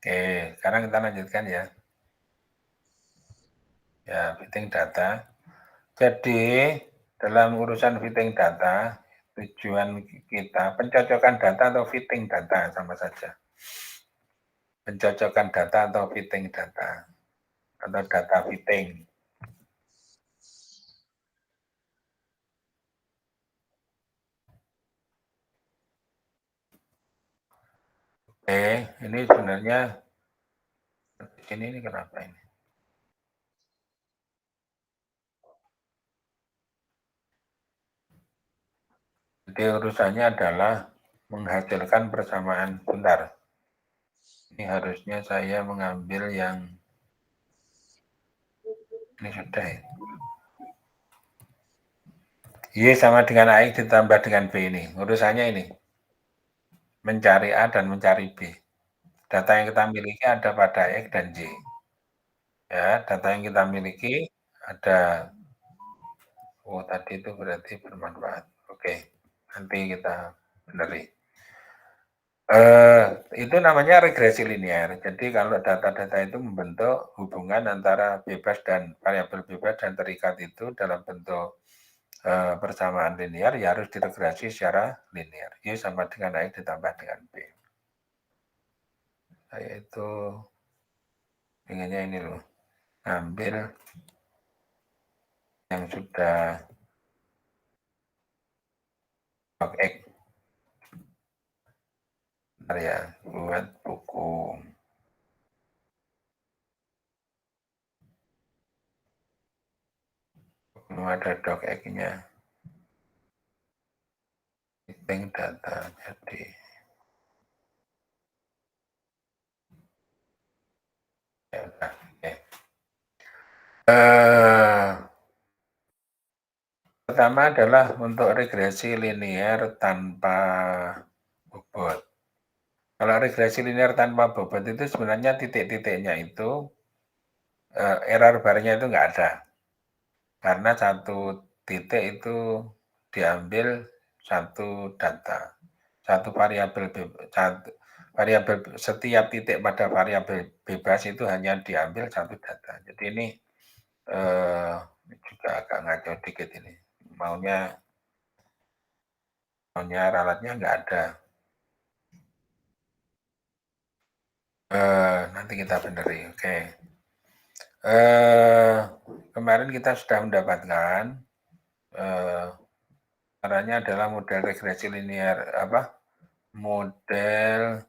Oke, sekarang kita lanjutkan ya. Ya, fitting data. Jadi, dalam urusan fitting data, tujuan kita pencocokan data atau fitting data sama saja. Pencocokan data atau fitting data atau data fitting. Oke, ini sebenarnya ini kenapa ini? Jadi urusannya adalah menghasilkan persamaan. Bentar. Ini harusnya saya mengambil yang ini sudah ya. Y sama dengan AX ditambah dengan B ini. Urusannya ini. Mencari A dan mencari B. Data yang kita miliki ada pada X dan Y. Ya, data yang kita miliki ada tadi itu berarti bermanfaat. Oke, nanti kita benerin. Itu namanya regresi linear. Jadi kalau data-data itu membentuk hubungan antara bebas dan variabel bebas dan terikat itu dalam bentuk persamaan linear, ya harus diregresi secara linear. Y sama dengan X ditambah dengan B. Saya itu inginnya ini loh, ambil yang sudah log X. Bentar ya, buat buku. Belum ada doc X-nya. Fitting data, jadi ya udah. Okay. Pertama adalah untuk regresi linear tanpa bobot. Kalau regresi linear tanpa bobot itu sebenarnya titik-titiknya itu error barnya itu nggak ada. Karena satu titik itu diambil satu data, satu variabel variabel setiap titik pada variabel bebas itu hanya diambil satu data. Jadi ini juga agak ngaco dikit ini. Maunya ralatnya nggak ada. Nanti kita beneri. Oke. Kemarin kita sudah mendapatkan caranya adalah model regresi linear model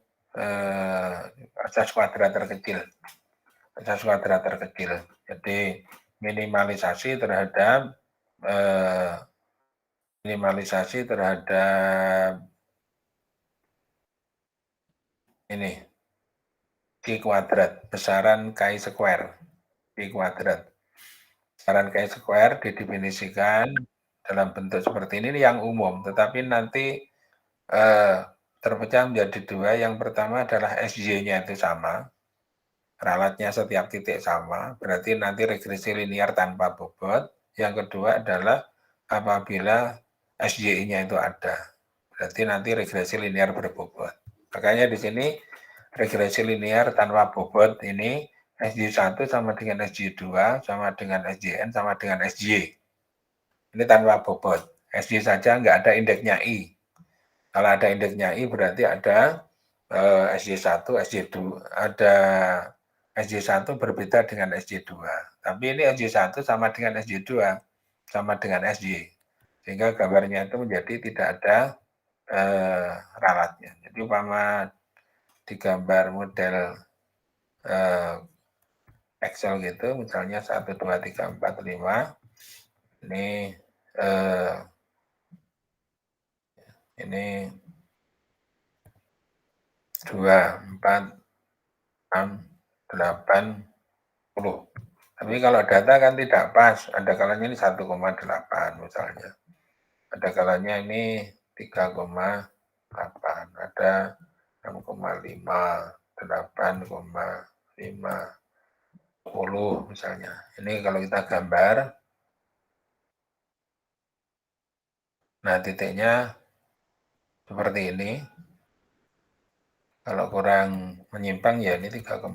asas kuadrat terkecil. Asas kuadrat terkecil. Jadi minimalisasi terhadap ini Q kuadrat, besaran Chi square, Q kuadrat. Besaran Chi square didefinisikan dalam bentuk seperti ini yang umum, tetapi nanti terpecah menjadi dua. Yang pertama adalah SY-nya itu sama, ralatnya setiap titik sama, berarti nanti regresi linear tanpa bobot. Yang kedua adalah apabila SY-nya itu ada, berarti nanti regresi linear berbobot. Makanya di sini regresi linear tanpa bobot ini SY1 sama dengan SY2 sama dengan SYN sama dengan SY. Ini tanpa bobot. SY saja nggak ada indeksnya I. Kalau ada indeksnya I berarti ada SY1, SY2, ada SY1 berbeda dengan SY2. Tapi ini SY1 sama dengan SY2, sama dengan SY. Sehingga gambarnya itu menjadi tidak ada ralatnya. Jadi umpama di gambar model Excel gitu, misalnya 1, 2, 3, 4, 5, ini 2, 4, 6, 8, 10. Tapi kalau data kan tidak pas, ada kalanya ini 1,8 misalnya. Ada kalanya ini 3,8, ada 6,5, 8,5, 10 misalnya. Ini kalau kita gambar, nah titiknya seperti ini. Kalau kurang menyimpang ya ini 3,5,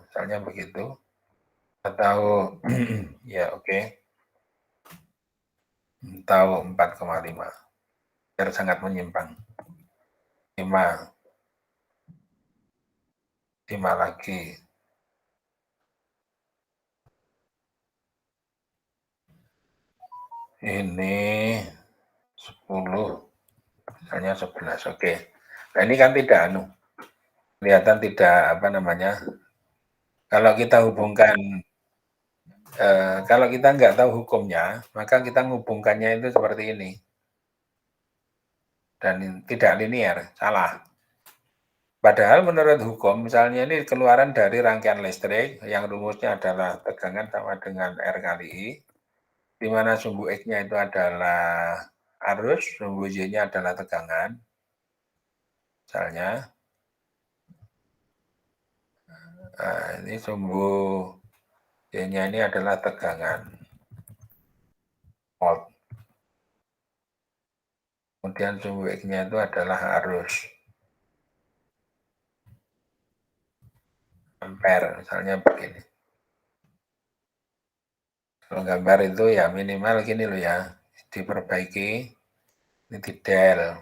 misalnya begitu. Atau ya oke, atau 4,5, biar sangat menyimpang. 5, 5 lagi. Ini 10, misalnya 11, oke. Nah ini kan tidak kelihatan tidak apa namanya, kalau kita hubungkan kalau kita nggak tahu hukumnya, maka kita menghubungkannya itu seperti ini. Dan tidak linear, salah. Padahal menurut hukum, misalnya ini keluaran dari rangkaian listrik yang rumusnya adalah tegangan sama dengan R kali I, di mana sumbu X-nya itu adalah arus, sumbu Y-nya adalah tegangan. Misalnya, ini sumbu Y-nya ini adalah tegangan. Volt. Kemudian sumbu X-nya itu adalah arus. Ampere, misalnya begini. Kalau gambar itu ya minimal gini loh ya, diperbaiki, ini tidel,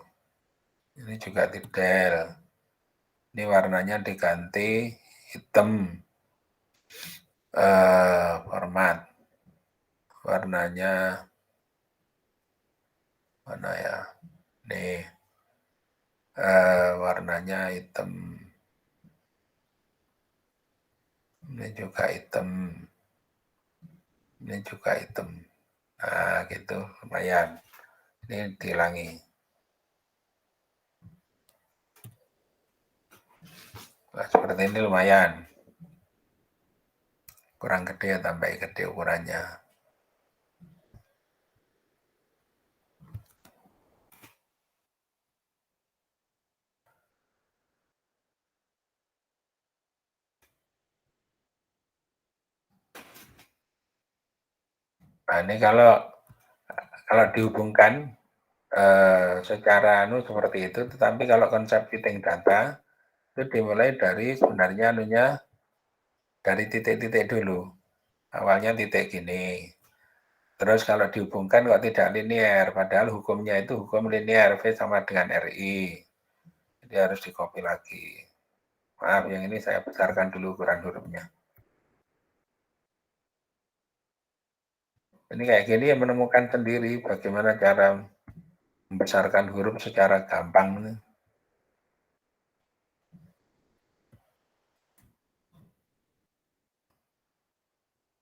ini juga tidel, ini warnanya diganti hitam, format, warnanya mana ya, nih warnanya hitam, ini juga hitam, ini juga hitam, nah gitu lumayan, ini dihilangi. Nah, seperti ini lumayan, kurang gede ya tambah gede ukurannya. Nah ini kalau dihubungkan secara seperti itu, tetapi kalau konsep fitting data itu dimulai dari sebenarnya dari titik-titik dulu. Awalnya titik gini. Terus kalau dihubungkan kok tidak linear, padahal hukumnya itu hukum linear, V sama dengan RI. Jadi harus di-copy lagi. Maaf, yang ini saya besarkan dulu ukuran hurufnya. Ini kayak gini ya, menemukan sendiri bagaimana cara membesarkan huruf secara gampang.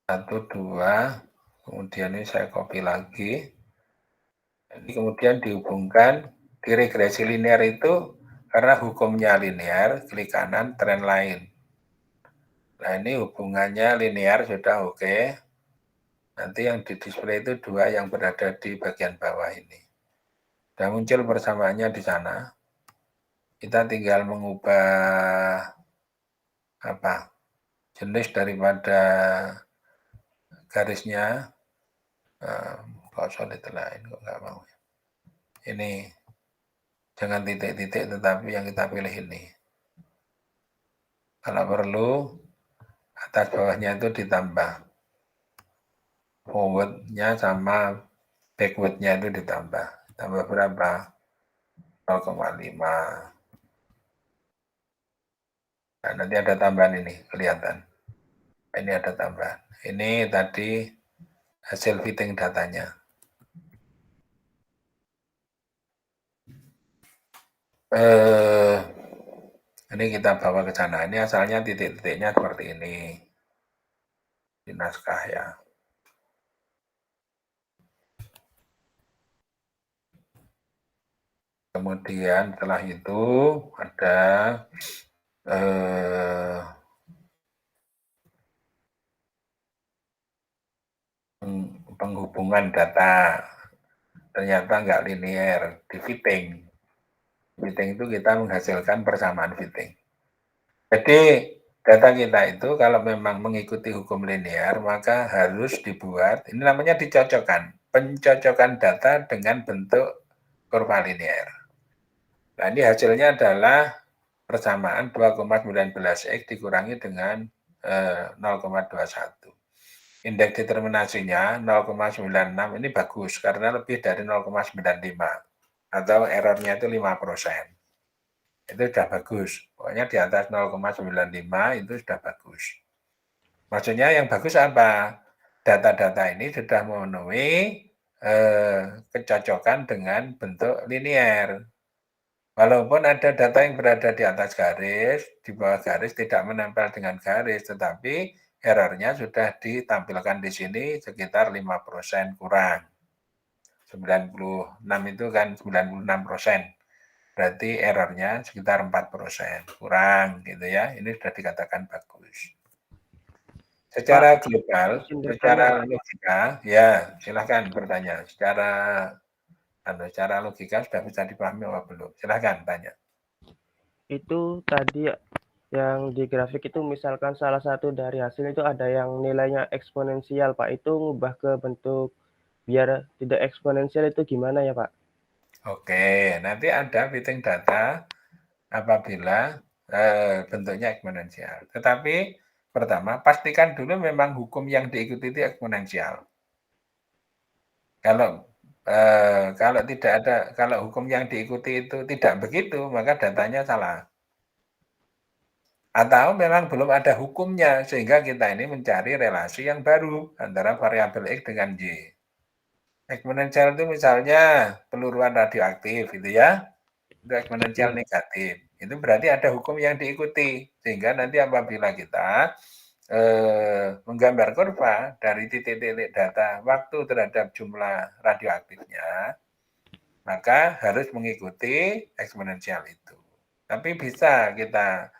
1, 2, kemudian ini saya copy lagi. Ini kemudian dihubungkan di regresi linear itu karena hukumnya linear, klik kanan, tren lain. Nah ini hubungannya linear sudah oke. Nanti yang di display itu 2 yang berada di bagian bawah ini. Sudah muncul persamaannya di sana. Kita tinggal mengubah jenis daripada garisnya. Kok solid lain kok nggak mau. Ini jangan titik-titik, tetapi yang kita pilih ini. Kalau perlu, atas bawahnya itu ditambah. Forward-nya sama backward-nya itu ditambah. Tambah berapa? 0,5. Nah, nanti ada tambahan ini, kelihatan. Ini ada tambahan. Ini tadi hasil fitting datanya. Ini kita bawa ke sana. Ini asalnya titik-titiknya seperti ini. Di naskah ya. Kemudian setelah itu ada penghubungan data. Ternyata nggak linear, di fitting. Fitting itu kita menghasilkan persamaan fitting. Jadi data kita itu kalau memang mengikuti hukum linear, maka harus dibuat, ini namanya dicocokkan, pencocokan data dengan bentuk kurva linear. Nah ini hasilnya adalah persamaan 2,19 X dikurangi dengan 0,21. Indeks determinasinya 0,96 ini bagus karena lebih dari 0,95 atau errornya itu 5%. Itu sudah bagus. Pokoknya di atas 0,95 itu sudah bagus. Maksudnya yang bagus apa? Data-data ini sudah memenuhi kecocokan dengan bentuk linear. Walaupun ada data yang berada di atas garis, di bawah garis tidak menempel dengan garis, tetapi errornya sudah ditampilkan di sini sekitar 5% kurang. 96 itu kan 96%. Berarti errornya sekitar 4% kurang gitu ya. Ini sudah dikatakan bagus. Secara global, secara logika, ya silahkan bertanya. Secara logika sudah bisa dipahami apa belum? Silahkan tanya. Itu tadi yang di grafik itu misalkan salah satu dari hasil itu ada yang nilainya eksponensial, Pak. Itu ngubah ke bentuk biar tidak eksponensial itu gimana ya, Pak? Oke, nanti ada fitting data apabila bentuknya eksponensial. Tetapi pertama, pastikan dulu memang hukum yang diikuti itu eksponensial. Kalau tidak ada, kalau hukum yang diikuti itu tidak begitu, maka datanya salah. Atau memang belum ada hukumnya, sehingga kita ini mencari relasi yang baru antara variabel X dengan Y. Eksponensial itu misalnya peluruan radioaktif gitu ya, itu eksponensial negatif. Itu berarti ada hukum yang diikuti, sehingga nanti apabila kita menggambar kurva dari titik-titik data waktu terhadap jumlah radioaktifnya, maka harus mengikuti eksponensial itu. Tapi bisa kita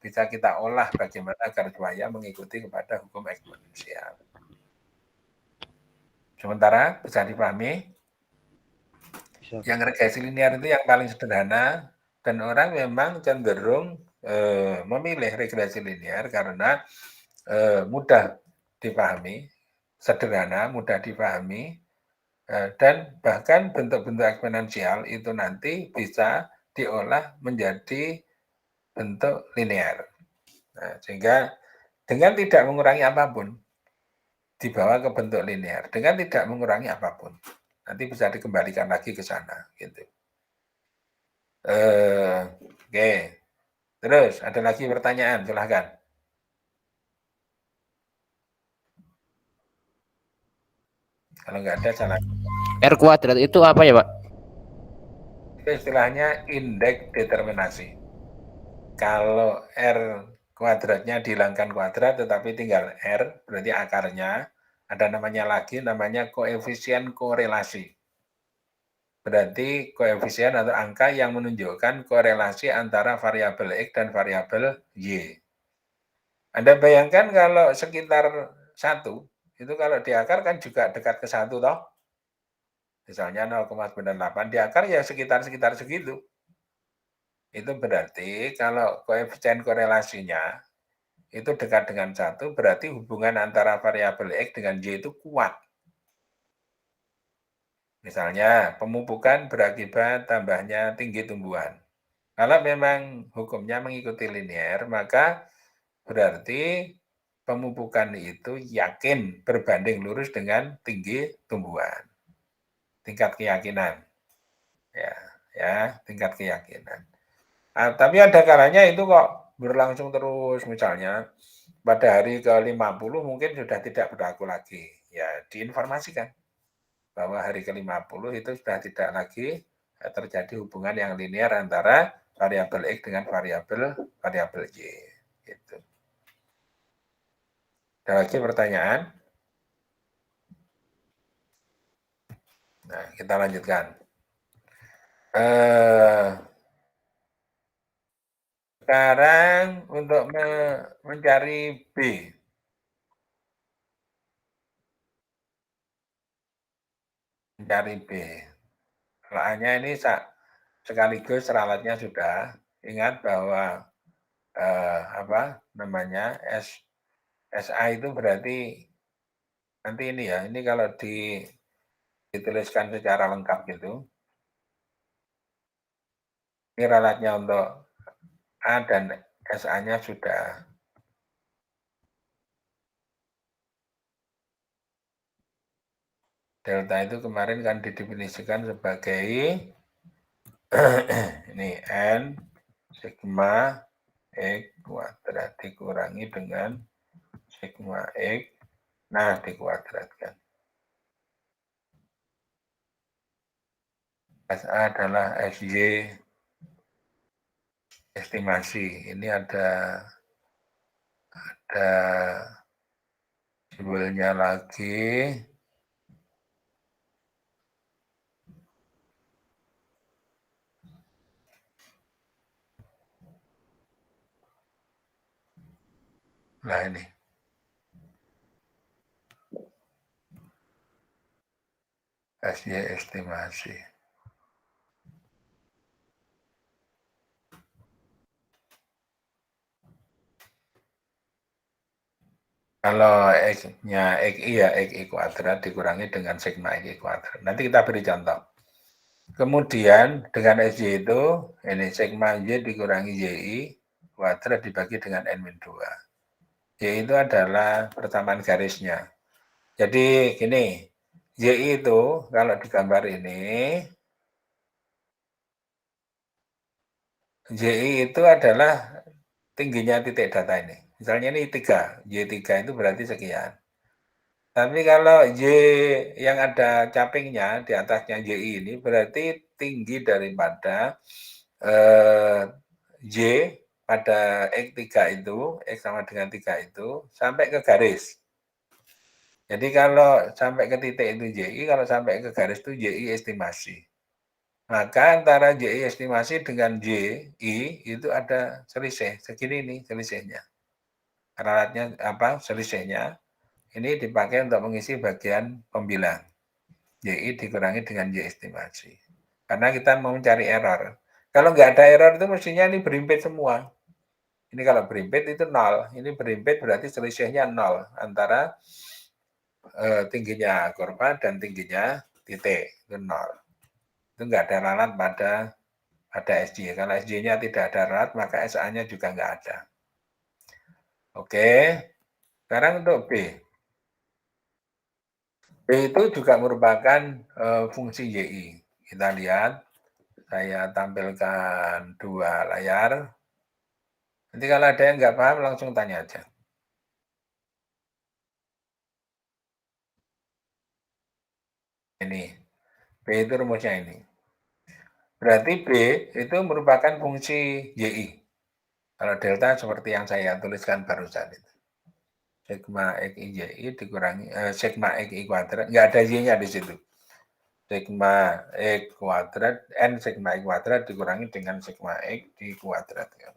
bisa kita olah bagaimana agar supaya mengikuti kepada hukum eksponensial. Sementara bisa dipahami? Yang regresi linear itu yang paling sederhana dan orang memang cenderung memilih regresi linear karena mudah dipahami, sederhana, mudah dipahami, dan bahkan bentuk-bentuk eksponensial itu nanti bisa diolah menjadi bentuk linear. Nah, sehingga dengan tidak mengurangi apapun, dibawa ke bentuk linear, dengan tidak mengurangi apapun. Nanti bisa dikembalikan lagi ke sana, gitu. Oke. Terus, ada lagi pertanyaan, silahkan. Kalau nggak ada, salah. R kuadrat itu apa ya, Pak? Itu istilahnya indeks determinasi. Kalau R kuadratnya dihilangkan kuadrat, tetapi tinggal R, berarti akarnya, ada namanya lagi, namanya koefisien korelasi. Berarti koefisien atau angka yang menunjukkan korelasi antara variabel X dan variabel Y. Anda bayangkan kalau sekitar 1, itu kalau di akar kan juga dekat ke 1 toh. Misalnya 0,98 di akar ya sekitar segitu. Itu berarti kalau koefisien korelasinya itu dekat dengan 1, berarti hubungan antara variabel X dengan Y itu kuat. Misalnya, pemupukan berakibat tambahnya tinggi tumbuhan. Kalau memang hukumnya mengikuti linear, maka berarti pemupukan itu yakin berbanding lurus dengan tinggi tumbuhan. Tingkat keyakinan. Ya, tingkat keyakinan. Tapi ada kalanya itu kok berlangsung terus, misalnya pada hari ke-50 mungkin sudah tidak berlaku lagi. Ya, diinformasikan bahwa hari ke-50 itu sudah tidak lagi terjadi hubungan yang linear antara variabel X dengan variabel Y. Gitu. Ada lagi pertanyaan? Nah, kita lanjutkan. Sekarang untuk mencari B. Mencari B. Kalau A-nya ini sekaligus ralatnya sudah. Ingat bahwa SA itu berarti nanti ini ya, ini kalau di dituliskan secara lengkap gitu. Ini ralatnya untuk A dan SA-nya sudah. Delta itu kemarin kan didefinisikan sebagai ini N sigma X kuadrat dikurangi dengan sigma X, nah dikuadratkan. SA adalah SY estimasi. Ini ada simbolnya lagi. Nah ini. SY estimasi. Kalau X-nya XI ya XI kuadrat dikurangi dengan sigma XI kuadrat. Nanti kita beri contoh. Kemudian dengan SY itu, ini sigma Y dikurangi YI kuadrat dibagi dengan N-2. Y itu adalah persamaan garisnya. Jadi gini, YI itu kalau digambar ini, YI itu adalah tingginya titik data ini. Misalnya ini 3, Y3 itu berarti sekian. Tapi kalau Y yang ada capingnya di atasnya YI ini berarti tinggi daripada Y pada X3 itu, X sama dengan 3 itu, sampai ke garis. Jadi kalau sampai ke titik itu YI, kalau sampai ke garis itu YI estimasi. Maka antara YI estimasi dengan YI itu ada selisih, segini nih selisihnya. Ralatnya apa? Selisihnya. Ini dipakai untuk mengisi bagian pembilang. YI dikurangi dengan Y estimasi. Karena kita mau mencari error. Kalau nggak ada error itu mestinya ini berimpit semua. Ini kalau berimpit itu 0. Ini berimpit berarti selisihnya 0 antara tingginya kurva dan tingginya titik. Itu 0. Itu nggak ada ralat pada SJ. Kalau SJ-nya tidak ada ralat, maka SA-nya juga nggak ada. Oke. Sekarang untuk B. B itu juga merupakan fungsi YI. Kita lihat, saya tampilkan 2 layar. Nanti kalau ada yang nggak paham, langsung tanya aja. Ini, B itu rumusnya ini. Berarti B itu merupakan fungsi YI. Kalau delta seperti yang saya tuliskan barusan itu. Sigma XI dikurangi sigma XI kuadrat, nggak ada Y-nya di situ. Sigma X kuadrat, N sigma X kuadrat dikurangi dengan sigma X dikuadratkan.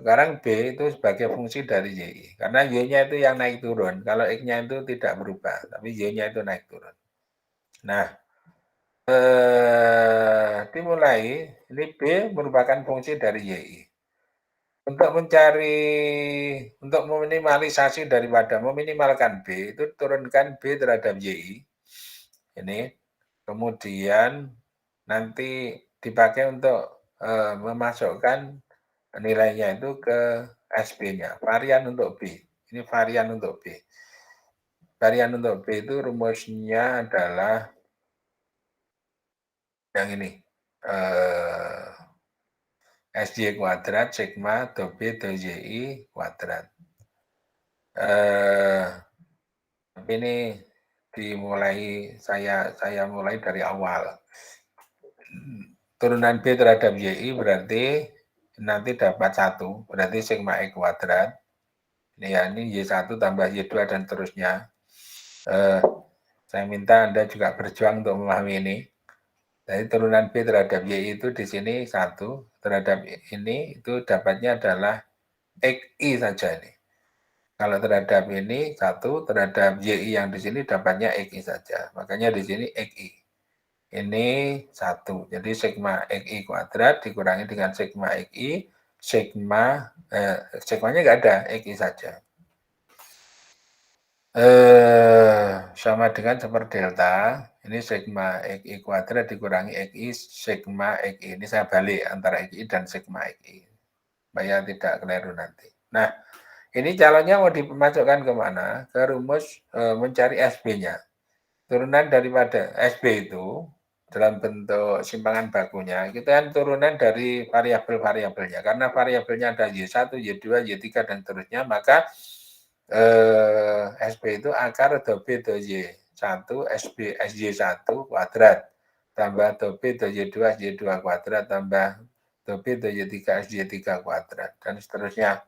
Sekarang B itu sebagai fungsi dari Y. Karena Y-nya itu yang naik turun. Kalau X-nya itu tidak berubah, tapi Y-nya itu naik turun. Nah, dimulai, ini B merupakan fungsi dari YI. Untuk meminimalisasi daripada meminimalkan B, itu turunkan B terhadap YI. Ini, kemudian nanti dipakai untuk memasukkan nilainya itu ke SB-nya, varian untuk B. Ini varian untuk B. Varian untuk B itu rumusnya adalah yang ini. SY kuadrat sigma do B do YI kuadrat. Tapi ini dimulai saya mulai dari awal. Turunan B terhadap YI berarti nanti dapat 1, berarti sigma X kuadrat. Ini ya, ini Y1 tambah Y2 dan terusnya. Saya minta Anda juga berjuang untuk memahami ini. Jadi turunan B terhadap Y itu di sini 1, terhadap ini itu dapatnya adalah XI saja ini. Kalau terhadap ini 1, terhadap YI yang di sini dapatnya XI saja. Makanya di sini XI. Ini 1. Jadi sigma XI kuadrat dikurangi dengan sigma XI, sigmanya nggak ada, XI saja. Sama dengan super delta, ini sigma XI kuadrat dikurangi XI sigma XI. Ini saya balik antara XI dan sigma XI, supaya tidak keliru nanti. Nah, ini calonnya mau dimasukkan ke mana? Ke rumus mencari SB-nya. Turunan daripada SB itu dalam bentuk simpangan bakunya, itu kan turunan dari variabel-variabelnya. Karena variabelnya ada Y1, Y2, Y3, dan seterusnya, maka SB itu akar DB Y1 SB SY1 kuadrat tambah DB Y2 SY2 kuadrat tambah DB Y3 SY3 kuadrat dan seterusnya.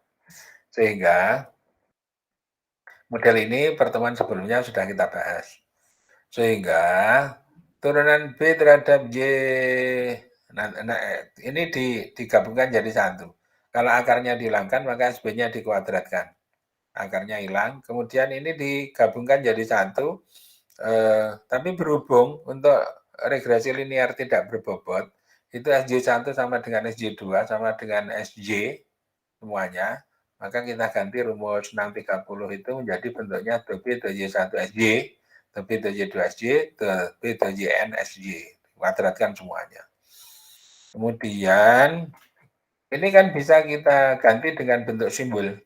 Sehingga model ini pertemuan sebelumnya sudah kita bahas. Sehingga turunan B terhadap Y ini digabungkan jadi satu. Kalau akarnya dihilangkan maka SB-nya dikuadratkan. Akarnya hilang, kemudian ini digabungkan jadi satu, tapi berhubung untuk regresi linear tidak berbobot, itu SJ1 sama dengan SJ2 sama dengan SJ semuanya, maka kita ganti rumus 630 itu menjadi bentuknya DB DY1 SJ, DB DY2 SJ, DB DYN SJ, kuadratkan semuanya. Kemudian ini kan bisa kita ganti dengan bentuk simbol.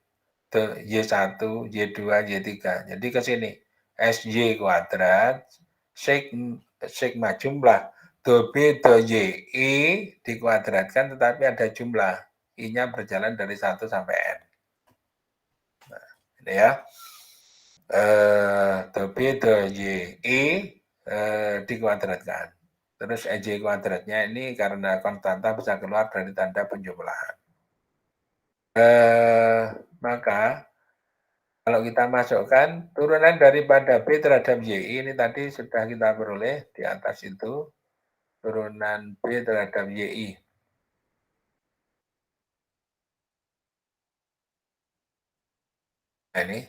Y1, Y2, Y3. Jadi ke sini. SY kuadrat, sigma jumlah, DB, DYI dikuadratkan, tetapi ada jumlah. I-nya berjalan dari 1 sampai N. Nah, ini ya. DB, DYI dikuadratkan. Terus EJ kuadratnya ini karena konstanta bisa keluar dari tanda penjumlahan. Maka kalau kita masukkan turunan daripada B terhadap YI ini tadi sudah kita peroleh di atas itu turunan B terhadap YI. Nah, ini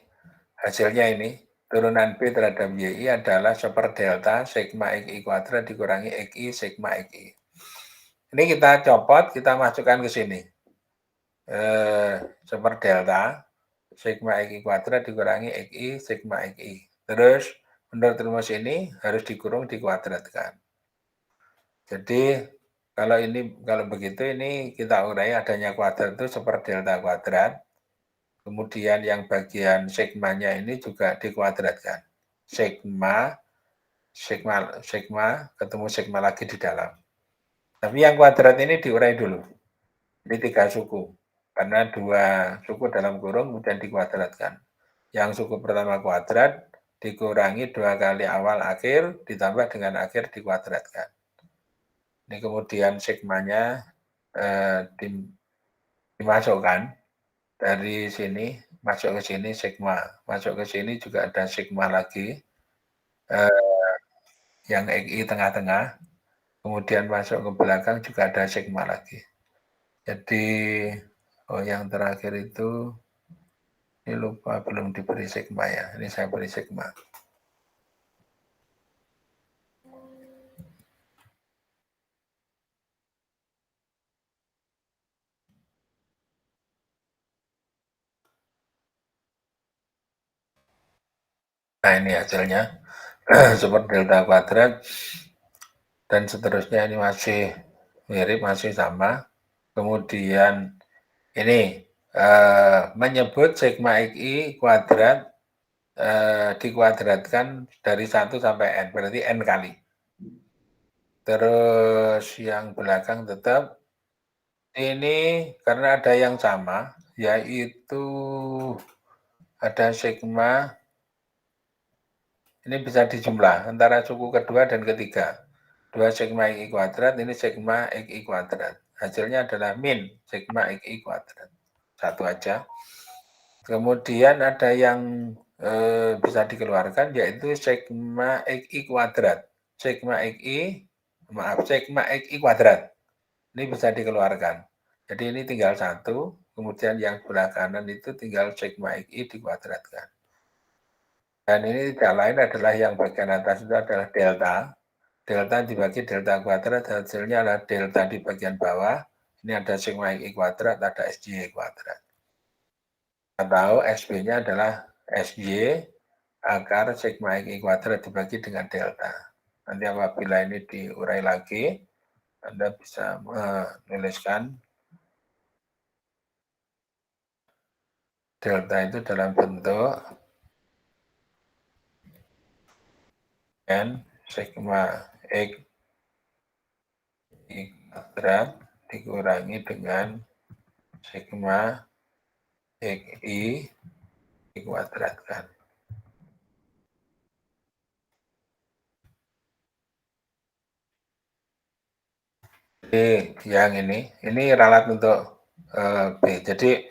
hasilnya ini turunan B terhadap YI adalah super delta sigma XI kuadrat dikurangi XI sigma XI. Ini kita copot, kita masukkan ke sini. Super delta sigma XI kuadrat dikurangi XI sigma XI. Terus menurut rumus ini harus dikurung dikuadratkan. Jadi kalau begitu ini kita urai adanya kuadrat itu super delta kuadrat. Kemudian yang bagian sigmanya ini juga dikuadratkan. Sigma ketemu sigma lagi di dalam. Tapi yang kuadrat ini diurai dulu. Ini 3 suku. Karena 2 suku dalam kurung kemudian dikuadratkan. Yang suku pertama kuadrat dikurangi 2 kali awal akhir ditambah dengan akhir dikuadratkan. Ini kemudian sigmanya dimasukkan dari sini, masuk ke sini sigma. Masuk ke sini juga ada sigma lagi. Yang XI tengah-tengah. Kemudian masuk ke belakang juga ada sigma lagi. Jadi, yang terakhir itu ini lupa belum diberi sigma ya. Ini saya beri sigma. Nah, ini hasilnya. Super delta kuadrat. Dan seterusnya ini masih mirip, masih sama. Kemudian ini menyebut sigma XI kuadrat dikuadratkan dari 1 sampai N, berarti N kali. Terus yang belakang tetap ini karena ada yang sama, yaitu ada sigma, ini bisa dijumlah antara suku kedua dan ketiga. 2 sigma XI kuadrat, ini sigma XI kuadrat. Hasilnya adalah min sigma XI kuadrat. Satu aja. Kemudian ada yang bisa dikeluarkan yaitu sigma XI kuadrat. Sigma XI kuadrat. Ini bisa dikeluarkan. Jadi ini tinggal 1, kemudian yang sebelah kanan itu tinggal sigma XI dikuadratkan. Dan ini tidak lain adalah yang bagian atas itu adalah delta. Delta dibagi delta kuadrat, hasilnya adalah delta di bagian bawah. Ini ada sigma XI kuadrat, ada SJ kuadrat. Kita tahu SB-nya adalah SJ akar sigma XI kuadrat dibagi dengan delta. Nanti apabila ini diurai lagi, Anda bisa menuliskan delta itu dalam bentuk N sigma X kuadrat dikurangi dengan sigma XI dikuadratkan. Jadi yang ini ralat untuk B. Jadi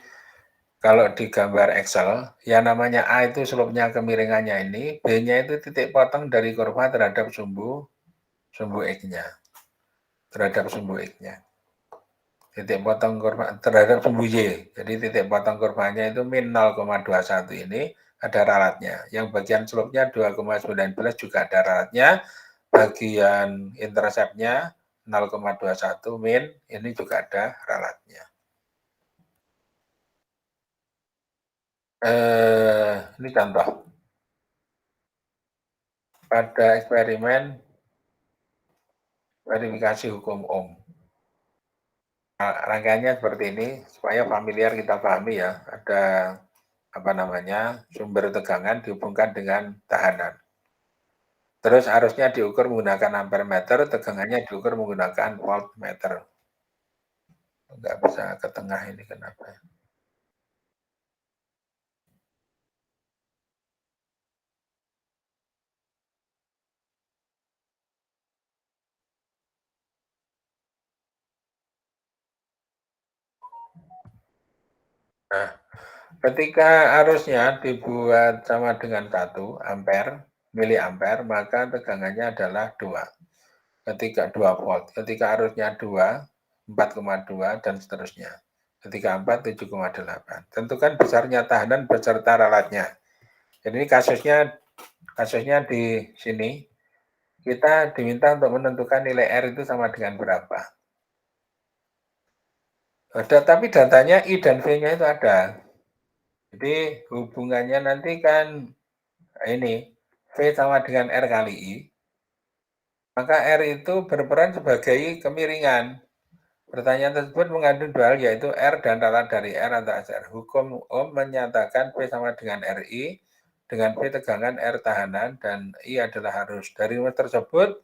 kalau di gambar Excel, yang namanya A itu slope-nya kemiringannya ini, B-nya itu titik potong dari kurva terhadap sumbu X-nya. Terhadap sumbu X-nya. Titik potong kurva terhadap sumbu Y. Jadi titik potong kurvanya itu min 0,21 ini ada ralatnya. Yang bagian slope-nya 2,19 juga ada ralatnya. Bagian intercept-nya 0,21 min ini juga ada ralatnya. Ini contoh. Pada eksperimen verifikasi hukum Ohm. Nah, rangkaiannya seperti ini supaya familiar kita pahami ya. Ada sumber tegangan dihubungkan dengan tahanan. Terus arusnya diukur menggunakan ampere meter, tegangannya diukur menggunakan voltmeter. Enggak bisa ke tengah ini kenapa? Nah, ketika arusnya dibuat sama dengan 1 ampere, miliampere, maka tegangannya adalah 2. Ketika 2 volt, ketika arusnya 2, 4,2 dan seterusnya. Ketika 4, 7,8. Tentukan besarnya tahanan beserta ralatnya. Jadi kasusnya di sini kita diminta untuk menentukan nilai R itu sama dengan berapa. Tapi datanya I dan V-nya itu ada. Jadi hubungannya nanti kan ini V sama dengan R kali I. Maka R itu berperan sebagai kemiringan. Pertanyaan tersebut mengandung dua hal, yaitu R dan ralat dari R atau SR. Hukum Ohm menyatakan V sama dengan RI, dengan V tegangan, R tahanan, dan I adalah arus. Dari rumus tersebut,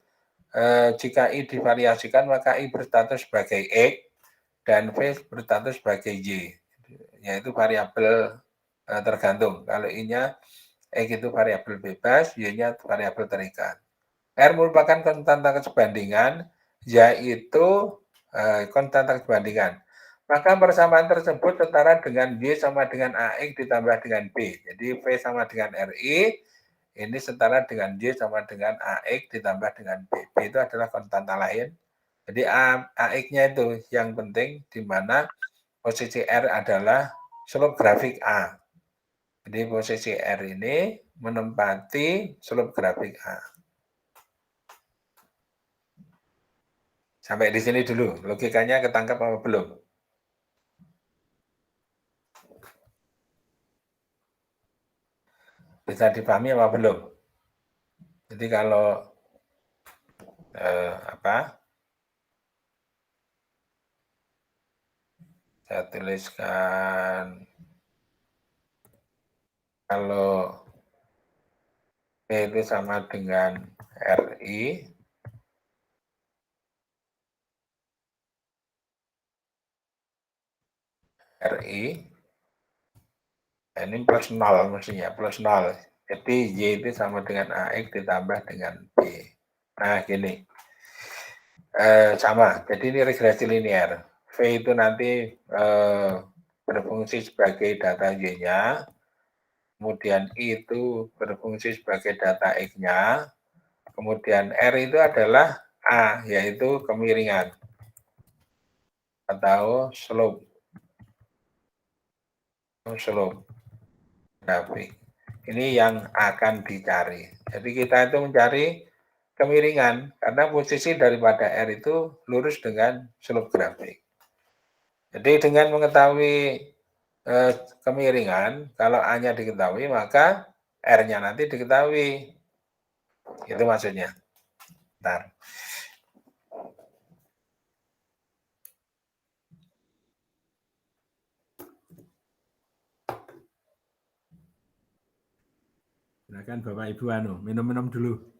jika I divariasikan, maka I berstatus sebagai X, dan V berstatus sebagai Y, yaitu variabel tergantung. Kalau I-nya X itu variabel bebas, Y-nya variabel terikat. R merupakan konstanta kesebandingan, yaitu konstanta kesebandingan. Maka persamaan tersebut setara dengan Y sama dengan AX ditambah dengan B. Jadi V sama dengan RI, ini setara dengan Y sama dengan AX ditambah dengan B. B itu adalah konstanta lain. Jadi AX-nya itu yang penting, di mana posisi R adalah slope grafik A. Jadi posisi R ini menempati slope grafik A. Sampai di sini dulu, logikanya ketangkap apa belum? Bisa dipahami apa belum? Jadi kalau saya tuliskan, kalau P itu sama dengan RI, ini plus 0 mestinya, plus 0. Jadi Y itu sama dengan AX ditambah dengan B. Nah, gini. Sama, jadi ini regresi linear. V itu nanti berfungsi sebagai data Y-nya, kemudian I itu berfungsi sebagai data X-nya, kemudian R itu adalah A, yaitu kemiringan atau slope grafik. Ini yang akan dicari. Jadi kita itu mencari kemiringan karena posisi daripada R itu lurus dengan slope grafik. Jadi dengan mengetahui kemiringan, kalau A-nya diketahui, maka R-nya nanti diketahui. Itu maksudnya. Bentar. Silakan Bapak Ibu minum-minum dulu.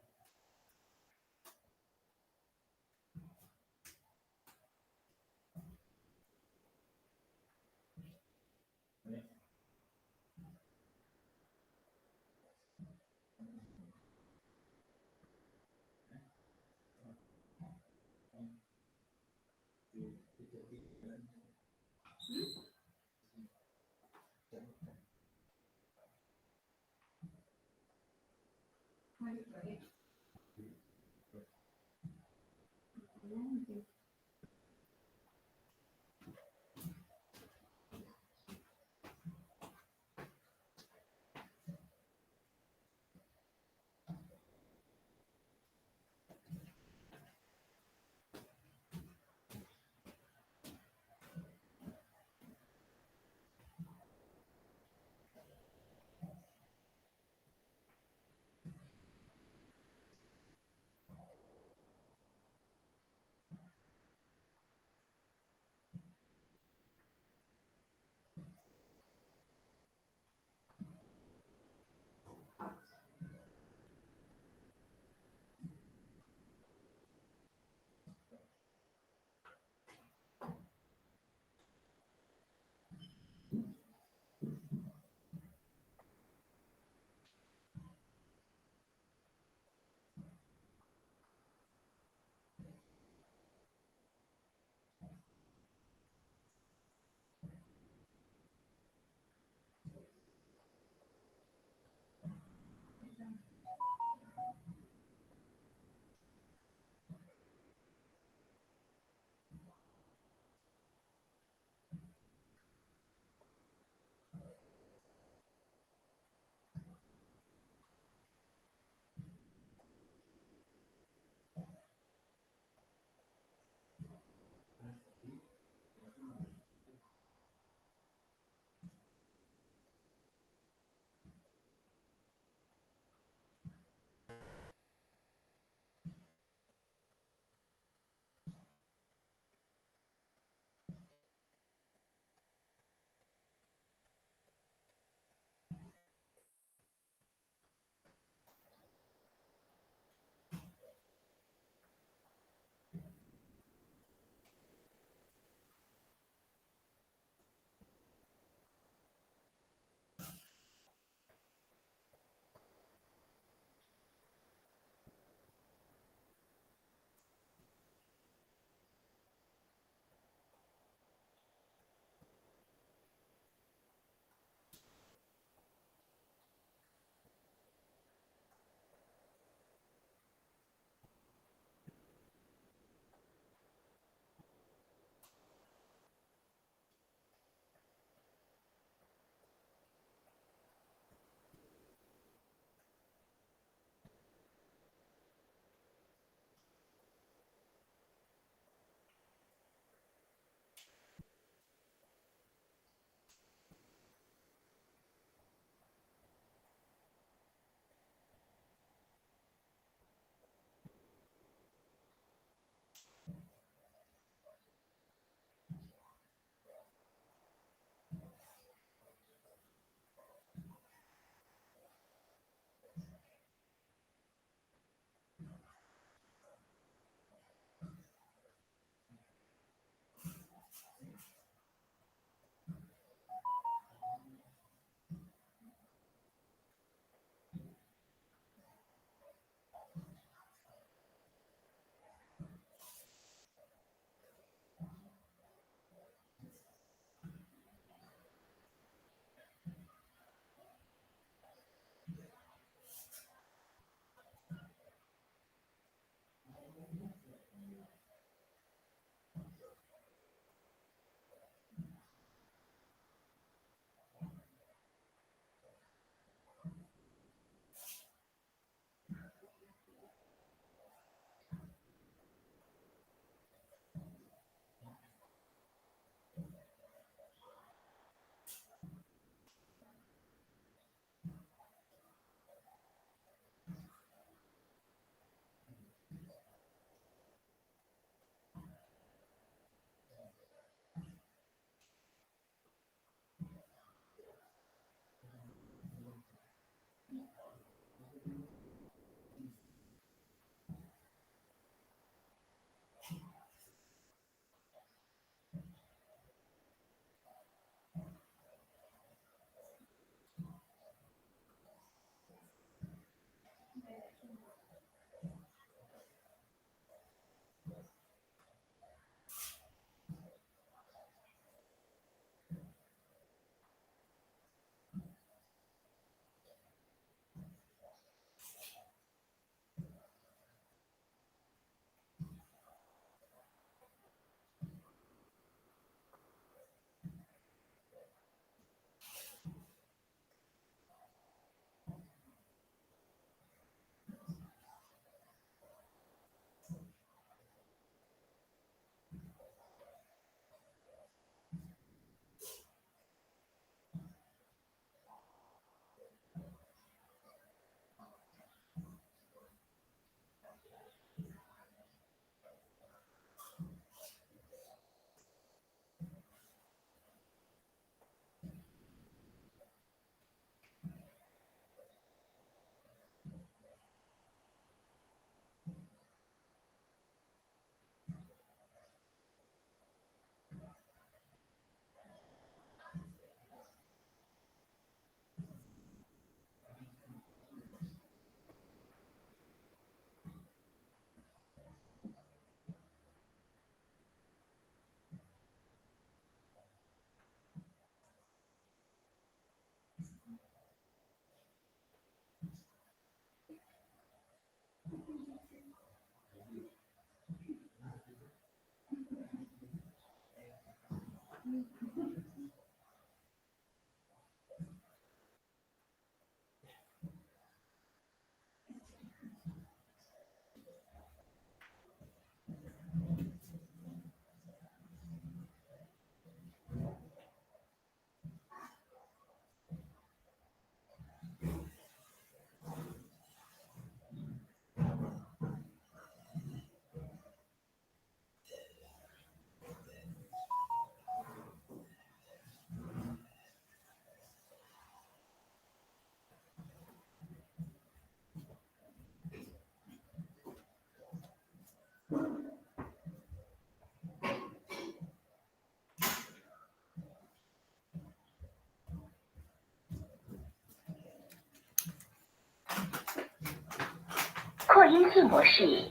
音字模式。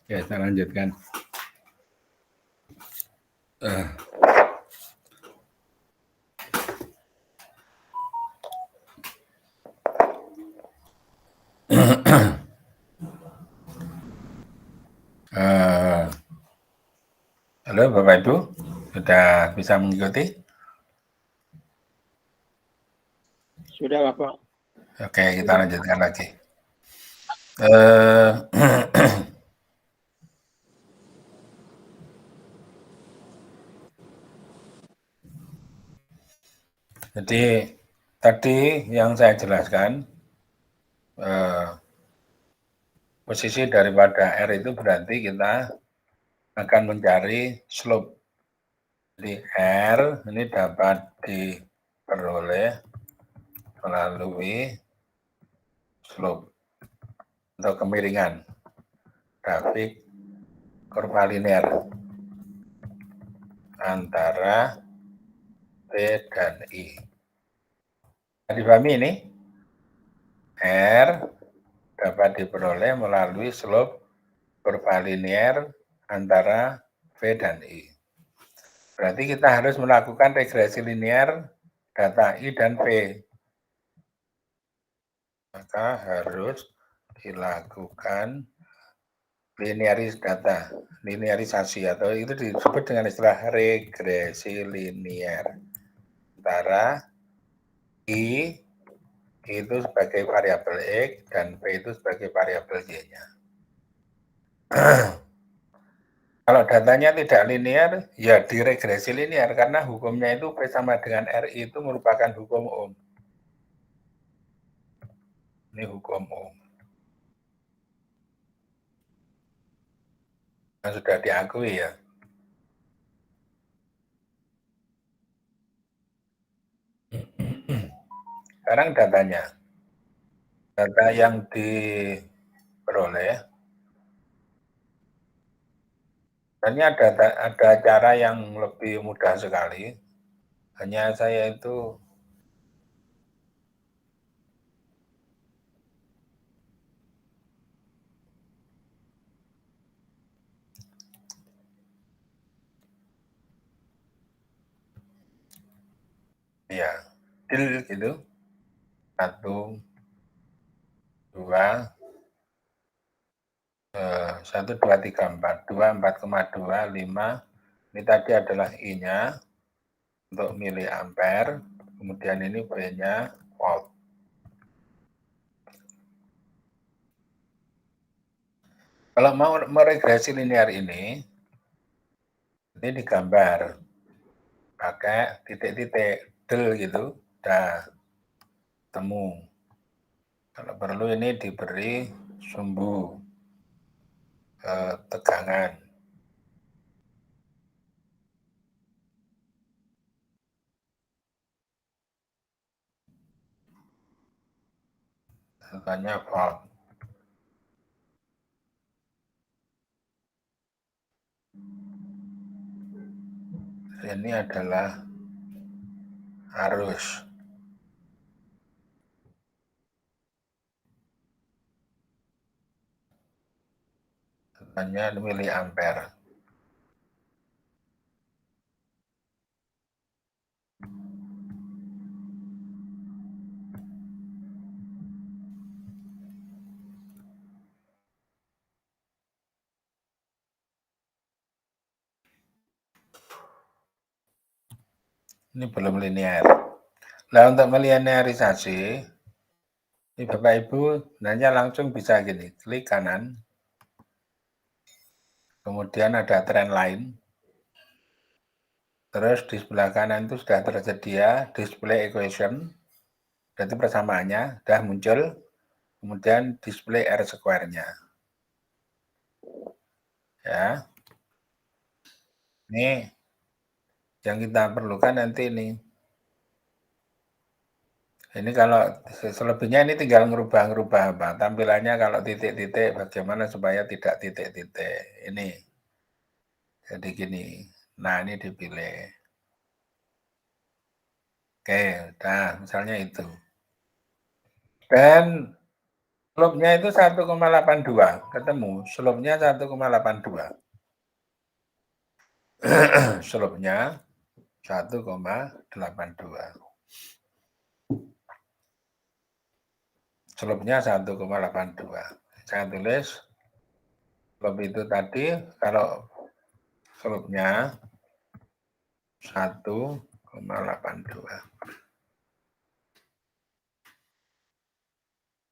Ya, saya lanjutkan. Halo Bapak Ibu, sudah bisa mengikuti? Sudah Bapak. Oke, kita lanjutkan lagi. Jadi tadi yang saya jelaskan, posisi daripada R itu berarti kita akan mencari slope. Jadi R ini dapat diperoleh melalui slope atau kemiringan grafik kurva linear antara P dan I. Dipahami ini? R dapat diperoleh melalui slope kurva linear antara V dan I. Berarti kita harus melakukan regresi linear data I dan P. Maka harus dilakukan linearisasi atau itu disebut dengan istilah regresi linear antara I itu sebagai variabel X dan P itu sebagai variabel Y-nya. Kalau datanya tidak linear, ya diregresi linear karena hukumnya itu P sama dengan RI itu merupakan hukum Ohm. Ini hukum Ohm. Yang sudah diakui ya. Sekarang datanya. Data yang diperoleh. Sebenarnya ada cara yang lebih mudah sekali. Hanya saya itu ya gitu 1, 2, 1, 2, 3, 4, 4,2, 5. Ini tadi adalah I-nya untuk miliampere, kemudian ini V-nya volt. Kalau mau meregresi linear ini digambar pakai titik-titik del gitu, udah temu. Kalau perlu ini diberi sumbu tegangan. Contohnya volt. Ini adalah arus. Contohnya miliampere. Ini belum linear. Nah, untuk melinearisasi, ini Bapak Ibu sebenarnya langsung bisa gini, klik kanan, kemudian ada trend line, terus di sebelah kanan itu sudah tersedia display equation, berarti persamaannya sudah muncul, kemudian display R square-nya. Ya. Ini yang kita perlukan nanti ini. Ini kalau selebihnya ini tinggal ngerubah-ngerubah apa tampilannya kalau titik-titik bagaimana supaya tidak titik-titik ini. Jadi gini. Nah, ini dipilih. Oke, nah misalnya itu. Dan Slope-nya itu 1,82, ketemu. Slope-nya 1,82. Slope-nya 1,82. Slope-nya 1,82. Saya tulis slope itu tadi kalau slope-nya 1,82.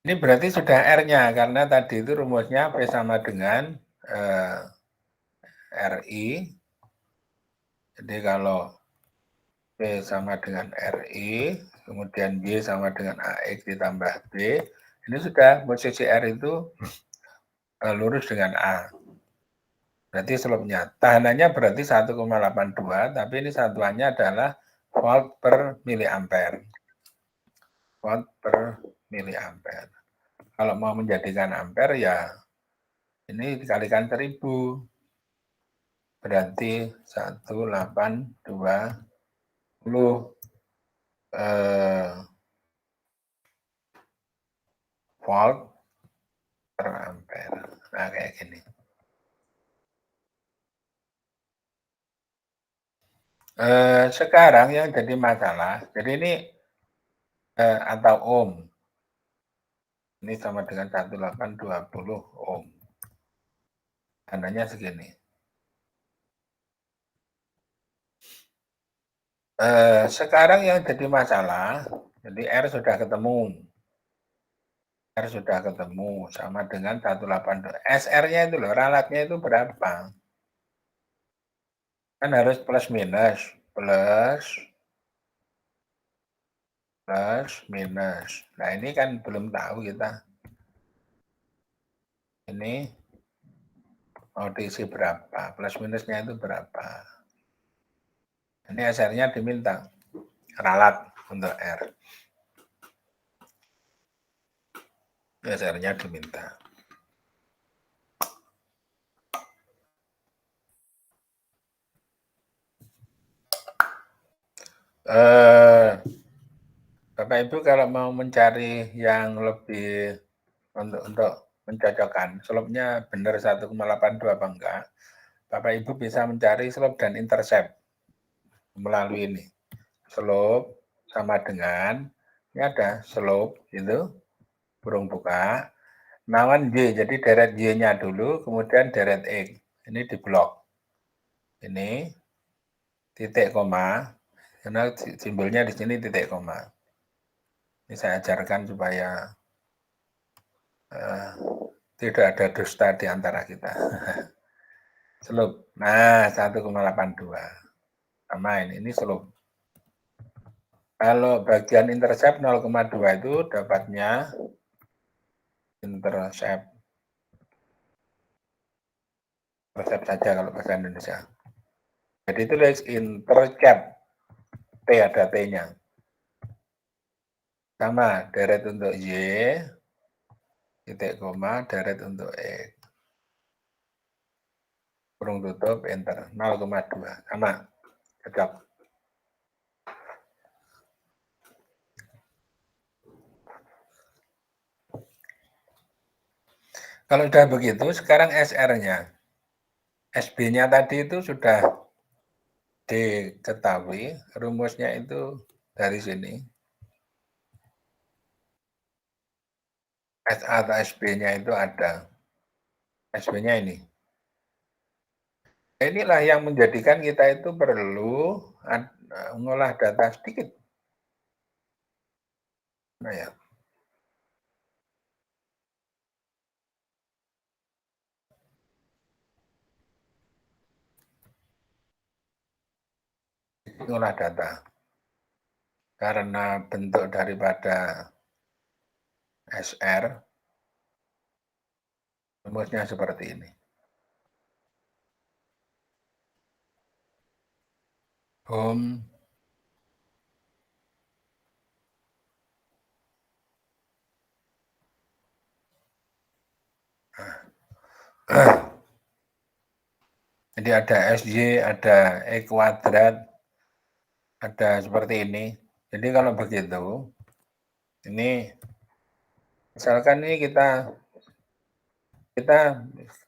Ini berarti sudah R-nya, karena tadi itu rumusnya P sama dengan RI. Jadi kalau P sama dengan RI, kemudian Y sama dengan AX ditambah B, ini sudah posisi R itu lurus dengan A. Berarti slope-nya. Tahanannya berarti 1,82, tapi ini satuannya adalah volt per miliampere. Volt per miliampere. Kalau mau menjadikan ampere ya ini dikalikan 1000. Berarti 1,820 volt per ampere. Nah, kayak gini. Sekarang yang jadi masalah, jadi ini atau ohm. Ini sama dengan 1820 ohm. Tandanya segini. Sekarang yang jadi masalah, jadi R sudah ketemu. R sudah ketemu sama dengan 180. SR-nya itu loh, ralatnya itu berapa? Kan harus plus minus. Plus minus. Nah ini kan belum tahu kita. Ini mau diisi berapa? Plus minusnya itu berapa? Ini SR-nya diminta. Ralat untuk R. SR-nya diminta. Bapak Ibu kalau mau mencari yang lebih untuk mencocokkan slope-nya benar 1,82 apa enggak, Bapak Ibu bisa mencari slope dan intercept melalui ini. Slope sama dengan, ini ada slope itu, burung buka, nawan Y, jadi deret Y-nya dulu, kemudian deret X. Ini di blok. Ini titik koma, karena simbolnya di sini titik koma. Ini saya ajarkan supaya tidak ada dusta di antara kita. Slope. Nah, 1,82. Sama ini slope. Kalau bagian intercept 0,2 itu dapatnya intercept saja kalau bahasa Indonesia. Jadi tulis intercept. T ada T-nya. Sama deret untuk Y, titik koma, deret untuk X. Kurung tutup, enter. 0,2. Sama. Cocok. Kalau sudah begitu, sekarang SR-nya. SB-nya tadi itu sudah diketahui, rumusnya itu dari sini. SA atau SB-nya itu ada. SB-nya ini. Inilah yang menjadikan kita itu perlu mengolah data sedikit. Nah ya. Mengolah data. Karena bentuk daripada SR, rumusnya seperti ini. Ohm jadi ada SY, ada E kuadrat, ada seperti ini. Jadi kalau begitu, ini Misalkan ini kita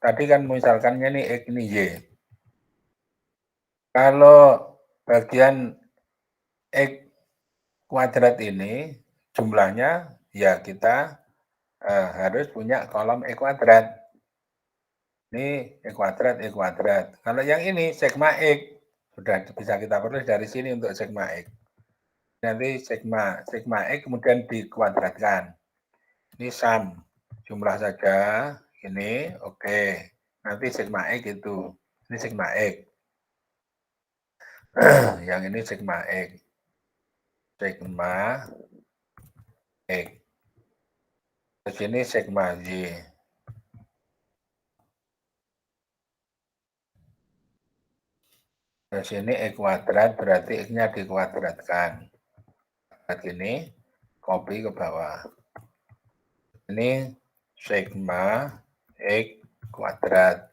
tadi kan misalkannya nih X ini Y. Kalau bagian X kuadrat ini jumlahnya ya kita harus punya kolom X kuadrat. Ini X kuadrat, X kuadrat. Kalau yang ini sigma X, sudah bisa kita peroleh dari sini untuk sigma X. Nanti sigma X kemudian dikuadratkan. Ini sum, jumlah saja, ini oke. Nanti sigma X itu, ini sigma X. Yang ini sigma X. Sigma X. Terus ini sigma Y. Terus ini X kuadrat berarti X-nya dikuadratkan. Ini copy ke bawah. Ini sigma X kuadrat.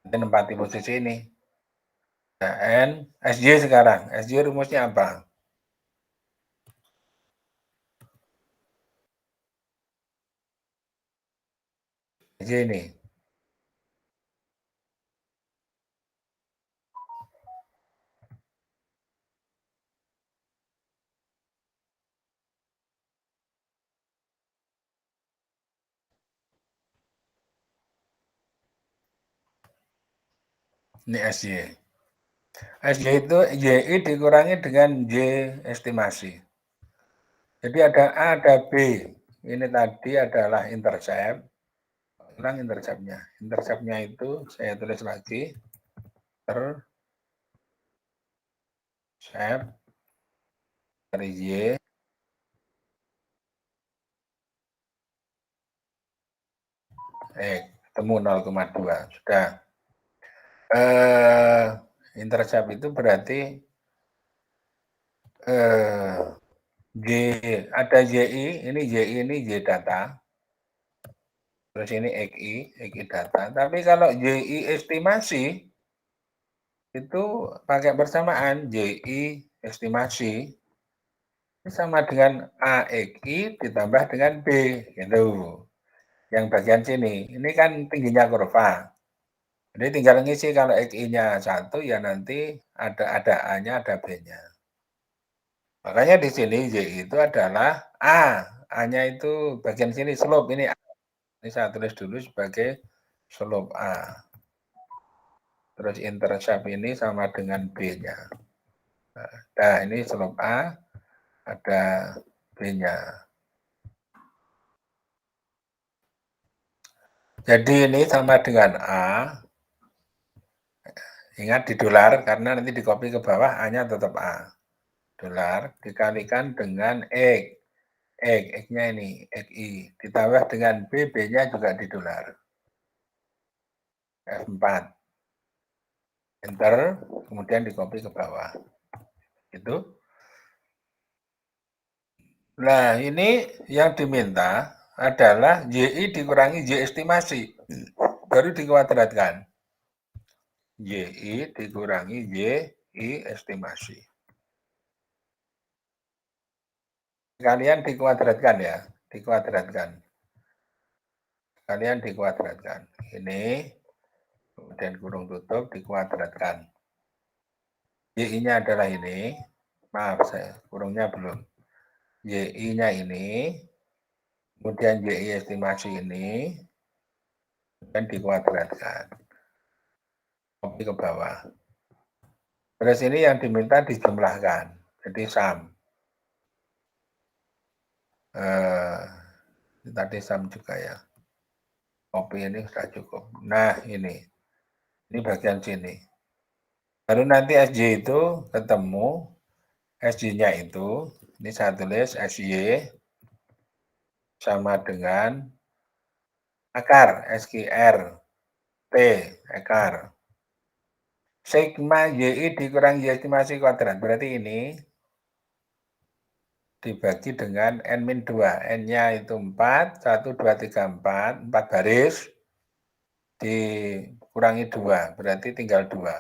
Nanti nempati posisi ini. N, SY sekarang. SY rumusnya apa? SY ini. Ini SY. SY itu YI dikurangi dengan Y estimasi. Jadi ada A, ada B. Ini tadi adalah intercept. Ulang interceptnya. Interceptnya itu saya tulis lagi. Intercept dari Y. Ketemu 0,2. Sudah. Intercept itu berarti Y, ada YI, ini YI ini Y data. Terus ini XI data. Tapi kalau YI estimasi, itu pakai bersamaan YI estimasi ini sama dengan AXI ditambah dengan B, gitu. Yang bagian sini, ini kan tingginya kurva. Jadi tinggal ngisi kalau XI-nya 1 ya nanti ada A-nya, ada B-nya. Makanya di sini Y itu adalah A. A-nya itu bagian sini slope ini A. Ini saya tulis dulu sebagai slope A. Terus intercept ini sama dengan B-nya. Nah, ini slope A, ada B-nya. Jadi ini sama dengan A. Ingat di dolar, karena nanti di copy ke bawah, A-nya tetap A. Dolar dikalikan dengan X. X-nya ini, XI. Ditambah dengan B, B-nya juga di dolar. F4. Enter, kemudian di copy ke bawah. Itu. Nah, ini yang diminta adalah YI dikurangi Y estimasi. Baru dikuadratkan. YI dikurangi YI estimasi. Kalian dikuadratkan ya, dikuadratkan. Kalian dikuadratkan. Ini, kemudian kurung tutup, dikuadratkan. YI-nya adalah ini. Maaf, saya kurungnya belum. YI-nya ini, kemudian YI estimasi ini, dan dikuadratkan. Copy ke bawah. Terus ini yang diminta dijumlahkan. Jadi sum. Tadi sum juga ya. Copy ini sudah cukup. Nah ini bagian sini. Baru nanti SJ itu ketemu SJ-nya itu, ini saya tulis SY sama dengan akar SQR T akar sigma YI dikurang Y estimasi kuadrat. Berarti ini dibagi dengan N-2. N-nya itu 4, 1, 2, 3, 4 baris, dikurangi 2, berarti tinggal 2.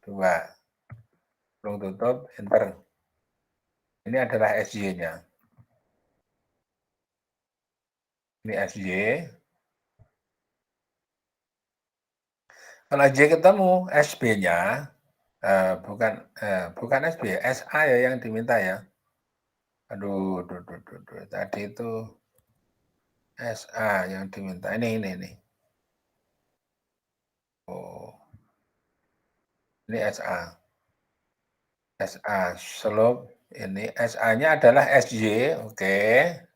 2. Belum tutup, enter. Ini adalah SY-nya. Ini SY. Kalau J ketemu, SB-nya bukan SB, SA ya yang diminta ya. Aduh, tadi itu SA yang diminta. Ini. Oh, ini SA. SA slope ini SA-nya adalah SY, oke,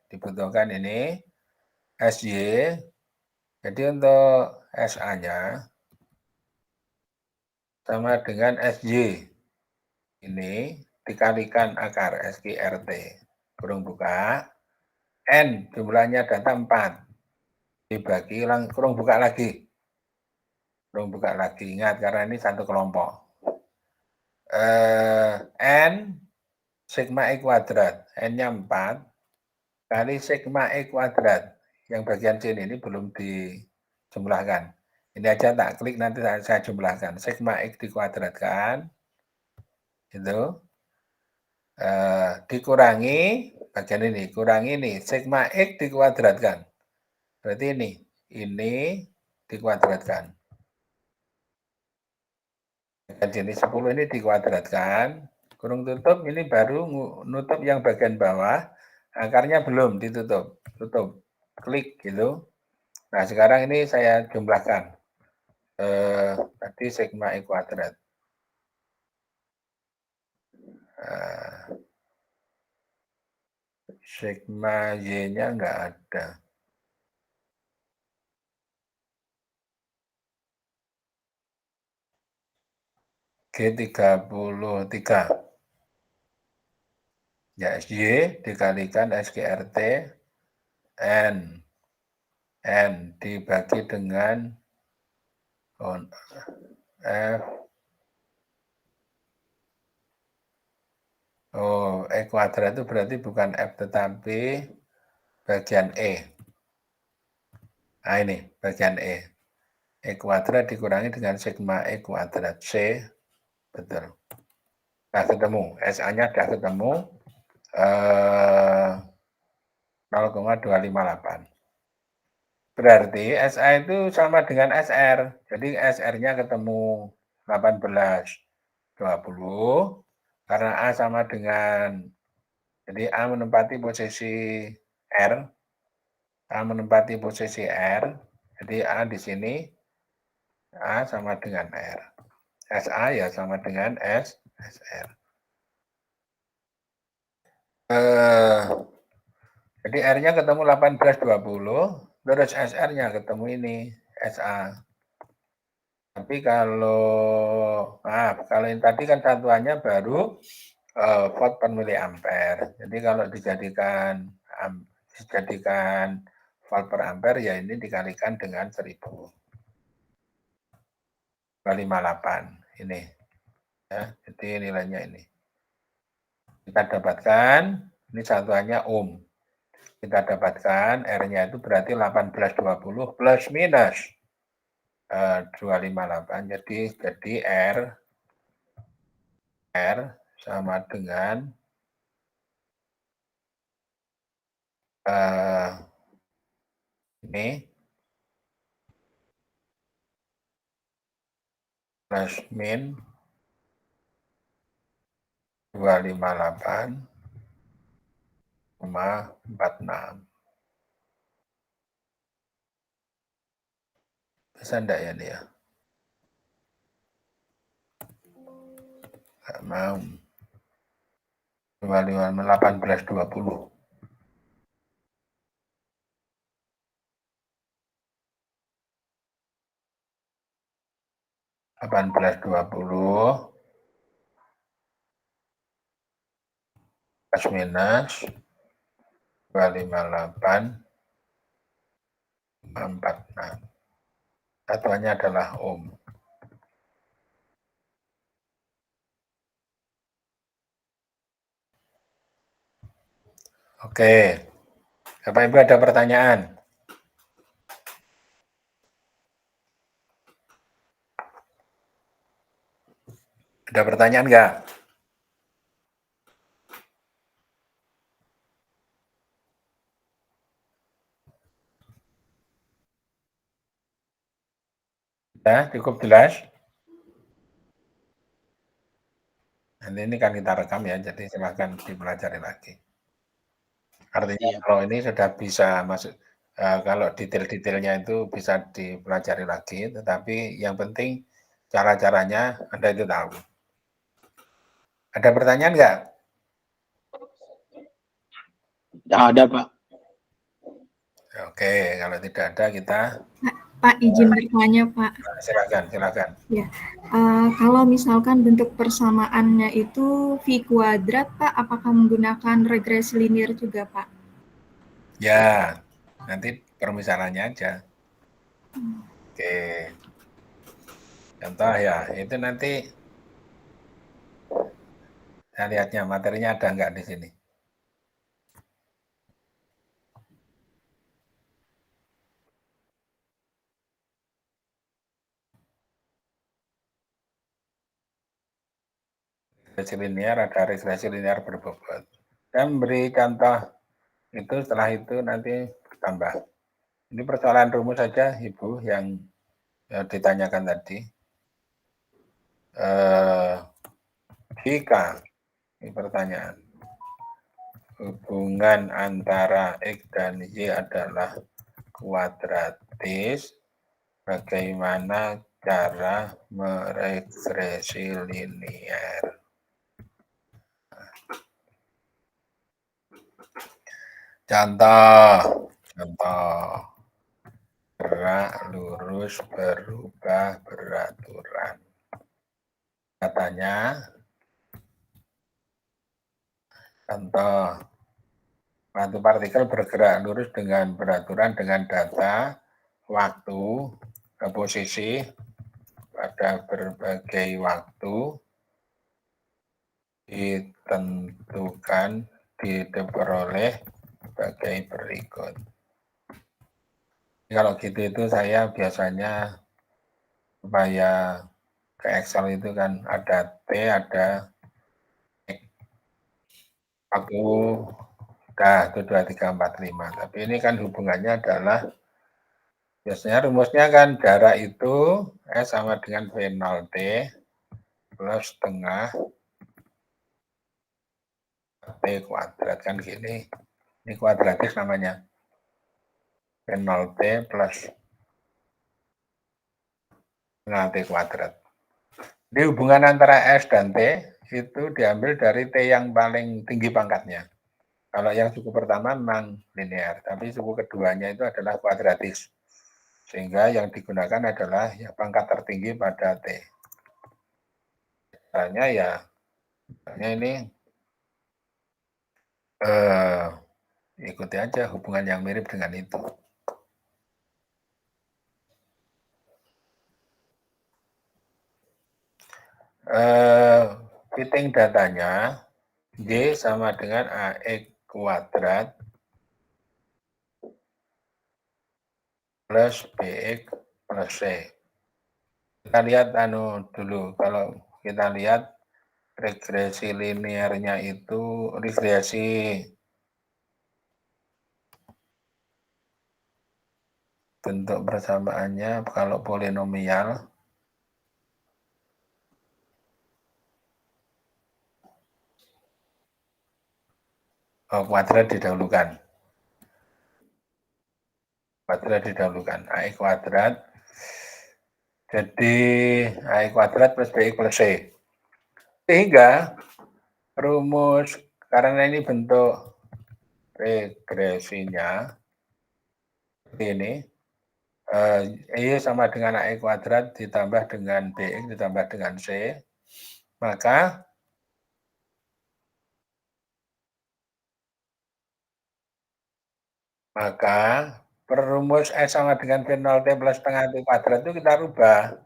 dibutuhkan ini SY. Jadi untuk SA-nya sama dengan SY. Ini dikalikan akar SQRT. Kurung buka. N jumlahnya data 4. Dibagi kurung buka lagi. Kurung buka lagi. Ingat karena ini satu kelompok. N sigma E kuadrat. N-nya 4 kali sigma E kuadrat. Yang bagian sini ini belum dijumlahkan. Ini aja tak klik nanti saya jumlahkan. Sigma X dikuadratkan. Itu. Dikurangi bagian ini. Kurangi ini. Sigma X dikuadratkan. Berarti ini dikuadratkan. Bagian sini 10 ini dikuadratkan. Kurung tutup ini baru nutup yang bagian bawah. Akarnya belum ditutup. Tutup. Klik gitu. Nah sekarang ini saya jumlahkan. Tadi sigma E kuadrat. Sigma Y-nya enggak ada. G33. Ya, SY dikalikan SQRT N. N dibagi dengan F. Oh, E kuadrat itu berarti bukan F tetapi bagian E. Nah ini bagian E. E kuadrat dikurangi dengan sigma E kuadrat C. Betul. Nah ketemu. SA-nya sudah ketemu. 0,258. Berarti SA itu sama dengan SR. Jadi SR-nya ketemu 18,20. Karena A sama dengan, jadi A menempati posisi R. A menempati posisi R. Jadi A di sini, A sama dengan R. SA ya sama dengan SR. Jadi R-nya ketemu 18,20, terus SR-nya ketemu ini, SA. Tapi kalau yang tadi kan satuannya baru volt per miliampere. Jadi kalau dijadikan volt per ampere ya ini dikalikan dengan 1000. 258 ini. Ya, jadi nilainya ini. Kita dapatkan ini satuannya ohm. Kita dapatkan R-nya itu berarti 1820 plus minus 258. Jadi R sama dengan ini plus min 258,46. Bisa enggak ya nih ya? Enggak mau. 1820. Plus minus 258,46. Satuannya adalah ohm. Oke. Bapak Ibu ada pertanyaan? Ada pertanyaan enggak? Nah, cukup jelas? Nanti ini kan kita rekam ya, jadi silahkan dipelajari lagi. Artinya kalau ini sudah bisa masuk, kalau detail-detailnya itu bisa dipelajari lagi, tetapi yang penting cara-caranya Anda itu tahu. Ada pertanyaan nggak? Tidak ada, Pak. Oke, kalau tidak ada kita Pak, izin bertanya, Pak. silakan. Ya, kalau misalkan bentuk persamaannya itu V kuadrat, Pak, apakah menggunakan regresi linear juga, Pak? Ya, nanti permisalannya aja. Oke. Contoh ya, itu nanti saya lihatnya materinya ada nggak di sini. Regresi linear, ada regresi linear berbobot. Saya memberi contoh itu, setelah itu nanti tambah. Ini persoalan rumus saja, Ibu, yang ditanyakan tadi. Jika, ini pertanyaan, hubungan antara X dan Y adalah kuadratis, bagaimana cara meregresi linear? Contoh, gerak lurus berubah beraturan. Katanya, contoh, suatu partikel bergerak lurus dengan beraturan dengan data, waktu, posisi pada berbagai waktu ditentukan diperoleh sebagai berikut. Kalau gitu itu saya biasanya supaya ke Excel itu kan ada T, ada waktu, udah itu 2, 3, 4, 5. Tapi ini kan hubungannya adalah biasanya rumusnya kan jarak itu S sama dengan V0T plus setengah T kuadrat, kan gini. Ini kuadratis namanya. V0T plus setengah T kuadrat. Jadi hubungan antara S dan T itu diambil dari T yang paling tinggi pangkatnya. Kalau yang suku pertama memang linear, tapi suku keduanya itu adalah kuadratis. Sehingga yang digunakan adalah ya pangkat tertinggi pada T. Caranya ya, ini ikuti aja hubungan yang mirip dengan itu. Fitting datanya, Y sama dengan AX kuadrat plus BX plus C. Kita lihat dulu, kalau kita lihat regresi linearnya itu regresi bentuk persamaannya kalau polinomial kuadrat didahulukan. AX kuadrat. Jadi AX kuadrat plus BX plus C. Sehingga rumus, karena ini bentuk regresinya seperti ini, Y sama dengan AX kuadrat ditambah dengan BX ditambah dengan C, maka perumus S sama dengan V0T plus setengah T kuadrat itu kita rubah.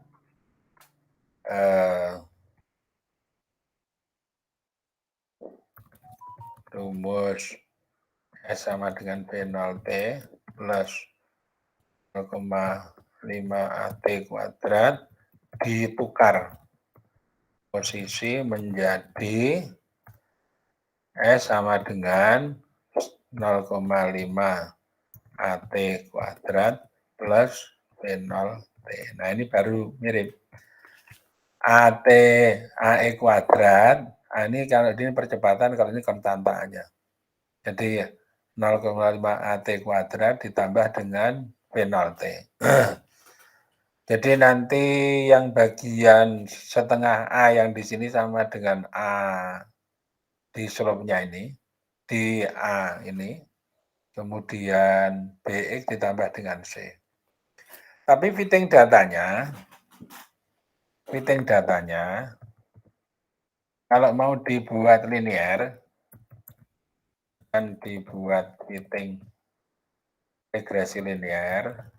Rumus S sama dengan V0T plus 0,5 AT kuadrat ditukar posisi menjadi S sama dengan 0,5 AT kuadrat plus V0 T. Nah, ini baru mirip. AT, AE kuadrat, nah ini kalau ini percepatan, kalau ini konstantannya. Jadi 0,5 AT kuadrat ditambah dengan V0T. Jadi nanti yang bagian setengah A yang di sini sama dengan A di slope-nya ini, di A ini, kemudian BX ditambah dengan C. Tapi fitting datanya, kalau mau dibuat linear, kan dibuat fitting regresi linear,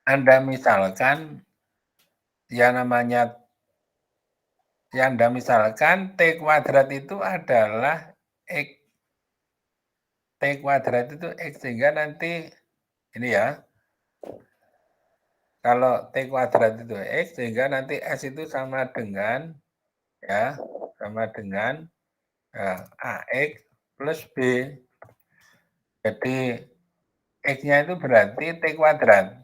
Anda misalkan yang namanya T kuadrat itu adalah X. T kuadrat itu X, sehingga nanti ini ya, kalau T kuadrat itu X, sehingga nanti S itu sama dengan ya, sama dengan AX plus B. Jadi X-nya itu berarti T kuadrat.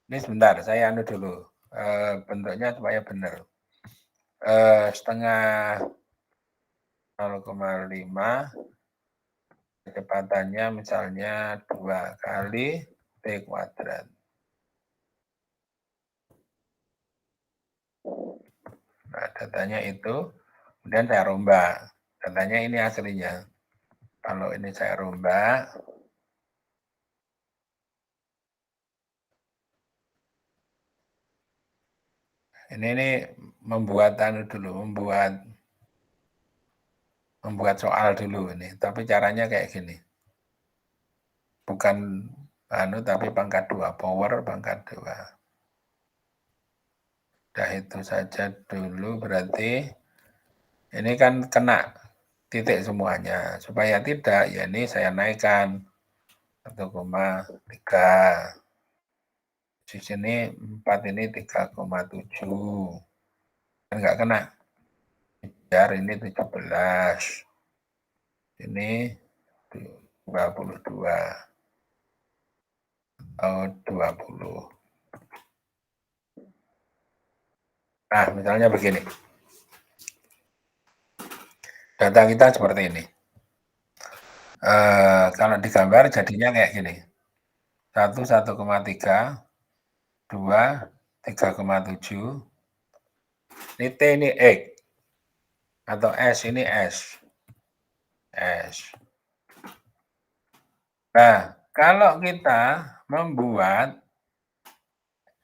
Ini sebentar, saya anu dulu, bentuknya supaya benar. Setengah 0,5, kecepatannya misalnya 2 kali T kuadrat. Nah, datanya itu, kemudian saya rombak. Datanya ini aslinya. Kalau ini saya rombak, ini membuat anu dulu, membuat soal dulu ini. Tapi caranya kayak gini. Bukan anu tapi pangkat 2, power pangkat 2. Udah itu saja dulu, berarti ini kan kena titik semuanya. Supaya tidak, ya ini saya naikkan 1,3. Di sini 4 ini 3,7. Enggak kena. Biar ini 17. Ini 22 atau 20. Nah, misalnya begini. Data kita seperti ini. Kalau digambar jadinya kayak gini. 1, 1,3, 2, 3,7. Ini T ini X. Atau S ini S. Nah, kalau kita membuat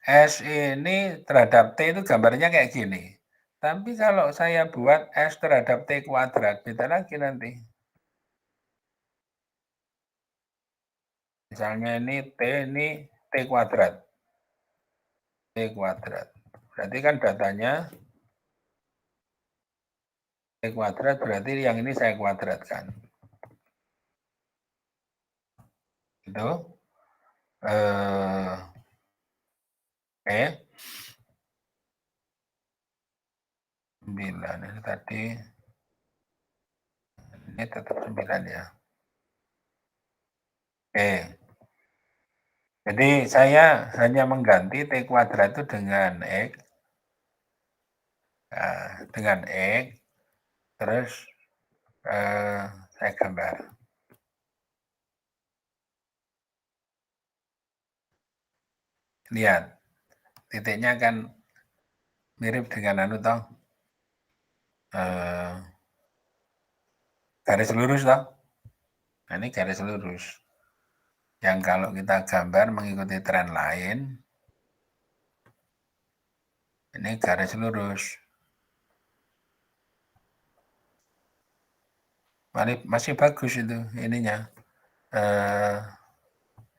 S ini terhadap T itu gambarnya kayak gini. Tapi kalau saya buat S terhadap T kuadrat, beda lagi nanti. Misalnya ini T ini T kuadrat. T kuadrat. Berarti kan datanya T kuadrat, berarti yang ini saya kuadratkan. Itu. Oke. 9 ini tadi. Ini tetap 9 ya. Oke. Jadi saya hanya mengganti T kuadrat itu dengan X. Nah, dengan X. Terus saya gambar. Lihat. Titiknya kan mirip dengan anu toh. Garis lurus toh. Nah, ini garis lurus. Yang kalau kita gambar mengikuti tren lain, ini garis lurus. Masih bagus itu ininya,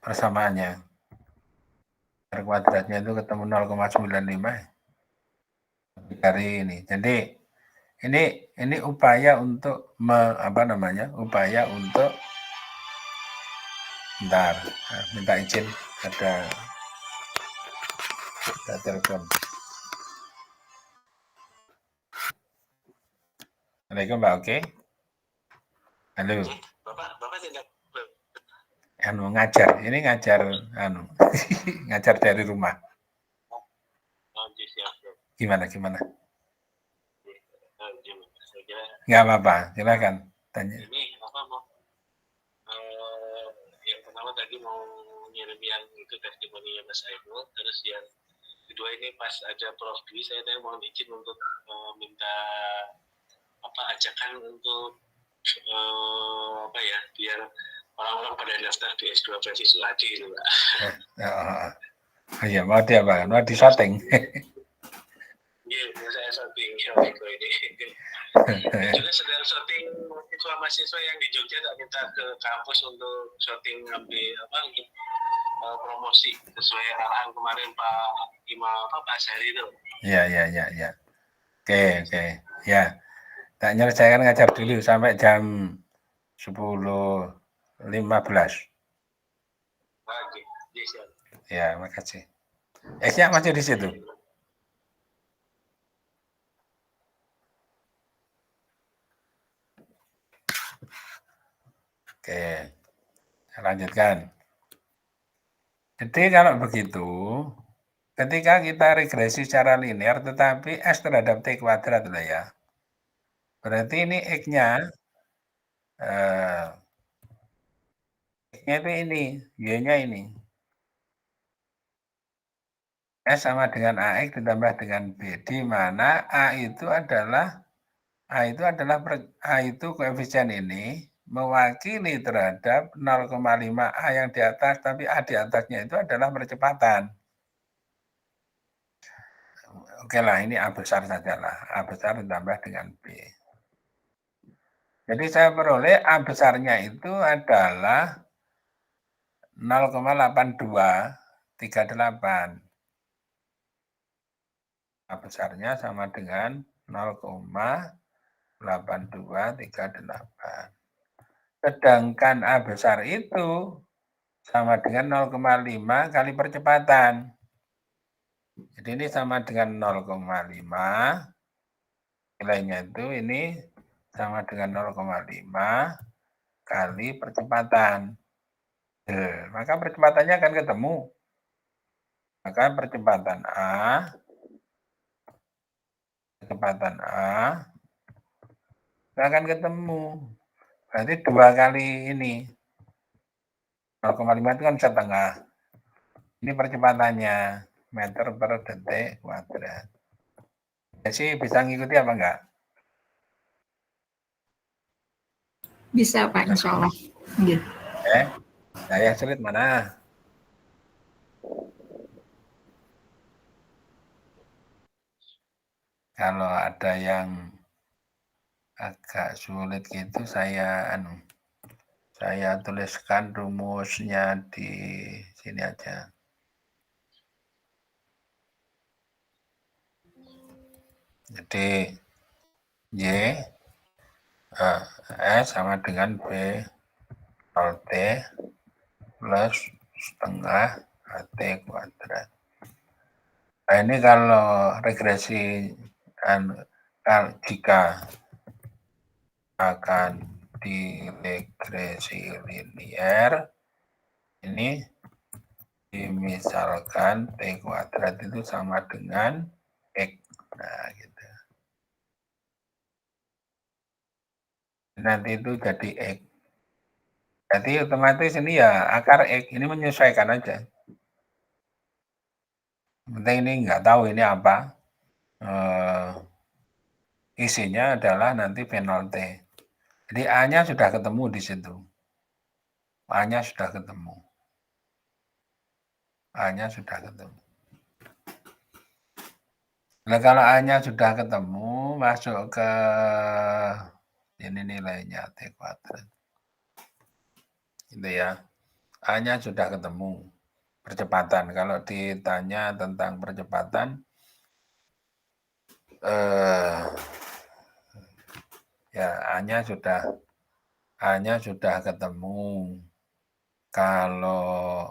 persamaannya. R kuadratnya itu ketemu 0,95 dari ini. Jadi ini upaya untuk upaya untuk bentar, minta izin, ada telepon. Assalamualaikum Mbak, oke? Halo. Bapak tidak Ngajar. Ini ngajar ngajar dari rumah. Gimana? Nggak apa-apa, silakan tanya. Ini yang pertama tadi mau ngirim yang itu testimoninya Mas Ainul, terus yang kedua ini pas ada Prof Dwi, saya tadi mohon izin untuk minta ajakan untuk biar orang-orang pada daftar di S2 Basis lagi itu, Pak. Iya, mau dia apa? Mau di shooting. Iya, saya shooting ini. Juga sedang shooting mahasiswa yang di Jogja tak minta ke kampus untuk shooting untuk promosi sesuai arahan kemarin Pak Sari itu. Iya. Oke. Ya. Tak nyelesaikan ngajar dulu sampai jam 10.15. Ya, makasih. Esnya masih di situ. Oke, lanjutkan. Jadi kalau begitu, ketika kita regresi secara linear, tetapi S terhadap T kuadrat lah ya. Berarti ini X-nya X-nya itu ini, Y-nya ini. S sama dengan AX ditambah dengan B, di mana A itu adalah koefisien ini mewakili terhadap 0,5 A yang di atas, tapi A di atasnya itu adalah percepatan. Oke lah, ini A besar sajalah. A besar ditambah dengan B. Jadi saya peroleh A besarnya itu adalah 0,8238. A besarnya sama dengan 0,8238. Sedangkan A besar itu sama dengan 0,5 kali percepatan. Jadi ini sama dengan 0,5. Nilainya itu ini sama dengan 0,5 kali percepatan. Maka percepatannya akan ketemu. Maka percepatan A akan ketemu. Berarti 2 kali ini. 0,5 itu kan setengah. Ini percepatannya. Meter per detik kuadrat. Jadi bisa ngikuti apa enggak? Bisa Pak, insya Allah. Gitu. Saya sulit mana? Kalau ada yang agak sulit gitu saya tuliskan rumusnya di sini aja. Jadi Y S sama dengan B T plus setengah HT kuadrat. Nah ini kalau regresi jika akan diregresi linear, ini misalkan T kuadrat itu sama dengan X. Nah gitu. Nanti itu jadi X. Jadi otomatis ini ya akar X, ini menyesuaikan aja. Penting ini nggak tahu ini apa. Isinya adalah nanti penalti. Jadi A-nya sudah ketemu di situ. A-nya sudah ketemu. Nah, kalau A-nya sudah ketemu, masuk ke ini nilainya T kuadrat. Gitu ya. A-nya sudah ketemu. Percepatan. Kalau ditanya tentang percepatan, ya A-nya sudah ketemu. Kalau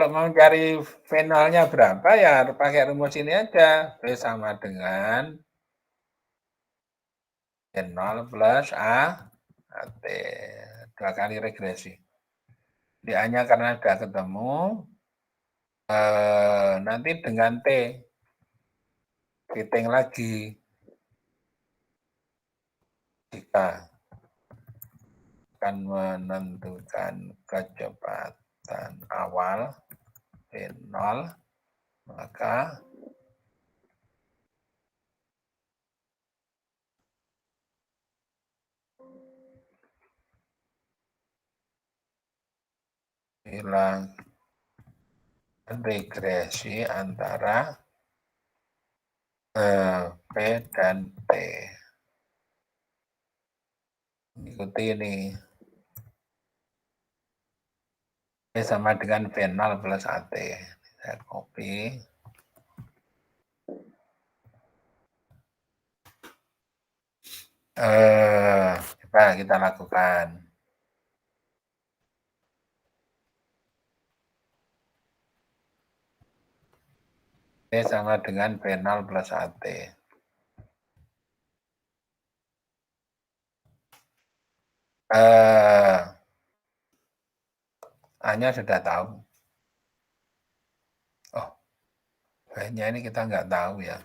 mau cari V0-nya berapa ya pakai rumus ini aja. V sama dengan V0 plus AT. 2 kali regresi. Di A-nya karena sudah ketemu, nanti dengan T, fitting lagi. Jika akan menentukan kecepatan awal V0, maka bilang regresi antara P dan T. Ikuti ini. P sama dengan V0 plus AT. Saya copy. Coba kita lakukan. P sama dengan V0 plus AT. A-nya sudah tahu. Oh, B-nya ini kita nggak tahu ya.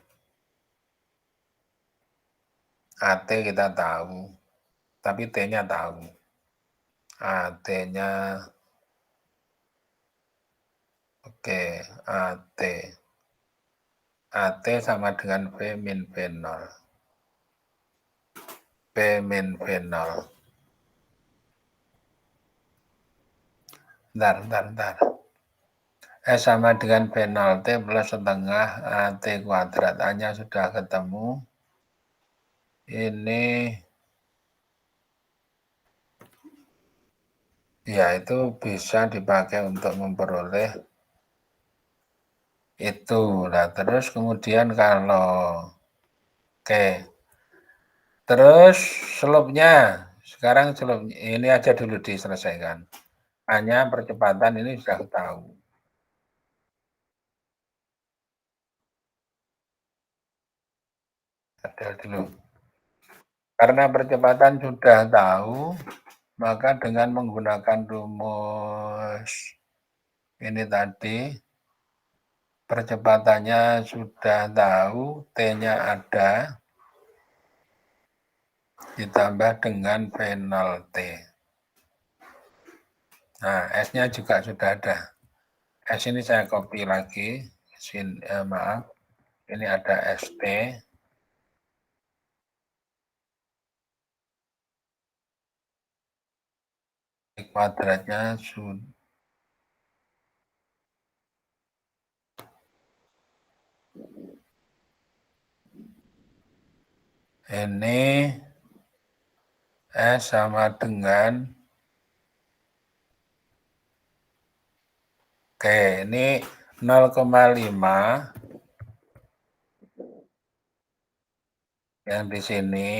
AT kita tahu, tapi T-nya tahu. AT-nya, oke, AT. AT sama dengan V min V0. V min V0. Bentar. S sama dengan V0 T plus setengah AT kuadrat. A-nya sudah ketemu. Ini, ya itu bisa dipakai untuk memperoleh itu. Nah, terus kemudian kalau, oke. Terus slope-nya. Sekarang slope ini aja dulu diselesaikan. Hanya percepatan ini sudah tahu. Ada dulu. Karena percepatan sudah tahu, maka dengan menggunakan rumus ini tadi, percepatannya sudah tahu, T-nya ada, ditambah dengan V0 T. Nah, S-nya juga sudah ada. S ini saya copy lagi, maaf, ini ada ST. Kuadratnya ini S sama dengan, oke, ini 0,5 yang di sini.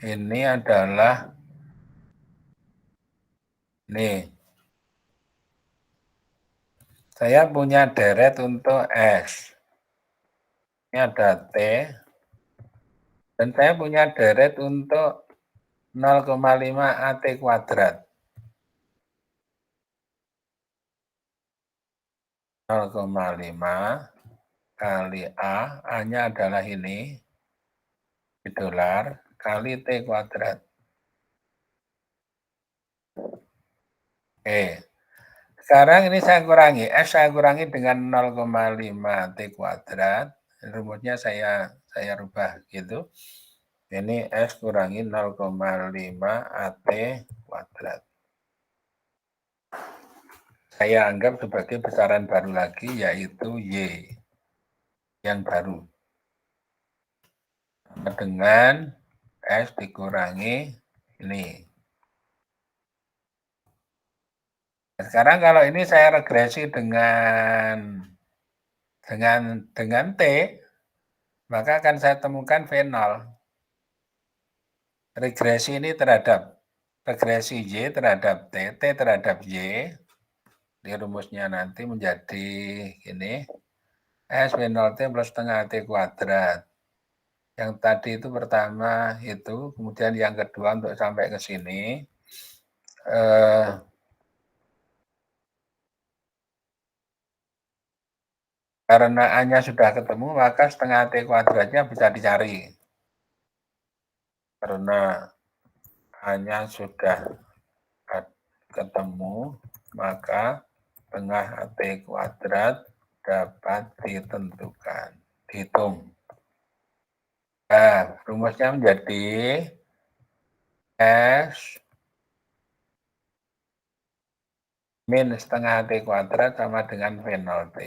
Ini adalah nih. Saya punya deret untuk S. Ini ada T. Dan saya punya deret untuk 0,5 AT kuadrat. 0,5 kali A. A-nya adalah ini. Dolar kali T kuadrat. Oke. Sekarang ini saya kurangi. S saya kurangi dengan 0,5 T kuadrat. Rumusnya saya rubah gitu. Ini S kurangi 0,5 AT kuadrat. Saya anggap sebagai besaran baru lagi, yaitu Y yang baru. Dengan S dikurangi ini. Sekarang kalau ini saya regresi dengan T, maka akan saya temukan V0. Regresi ini terhadap regresi Y terhadap T terhadap Y. Di rumusnya nanti menjadi ini. S V0T plus setengah T kuadrat. Yang tadi itu pertama itu, kemudian yang kedua untuk sampai ke sini, karena A-nya sudah ketemu, maka setengah T kuadratnya bisa dicari. Karena A-nya sudah ketemu, maka setengah T kuadrat dapat ditentukan. Dihitung. Nah, rumusnya menjadi S min setengah T kuadrat sama dengan V0T.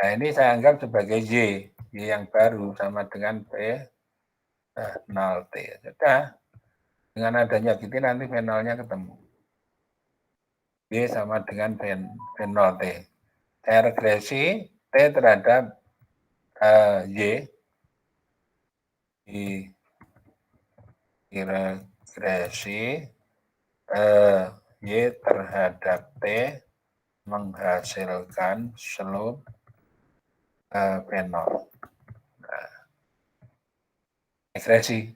Nah, ini saya anggap sebagai Y yang baru sama dengan V0T. Sudah, dengan adanya gitu nanti V0-nya ketemu. Y sama dengan V0T. Saya regresi T terhadap Y. Regresi Y terhadap T menghasilkan slope V0. Nah, regresi.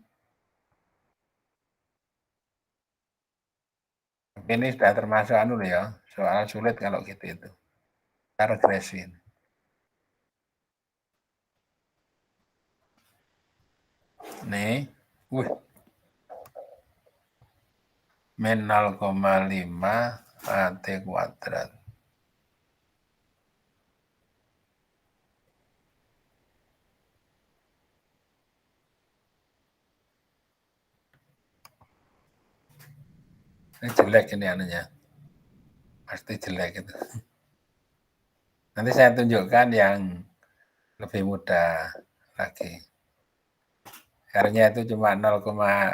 Ini sudah termasuk ya, soal sulit kalau gitu itu. Kita regresi. Nih, min 0,5 AT kuadrat. Ini jelek ini anunya. Pasti jelek itu. Nanti saya tunjukkan yang lebih mudah lagi. Karena itu cuma 0,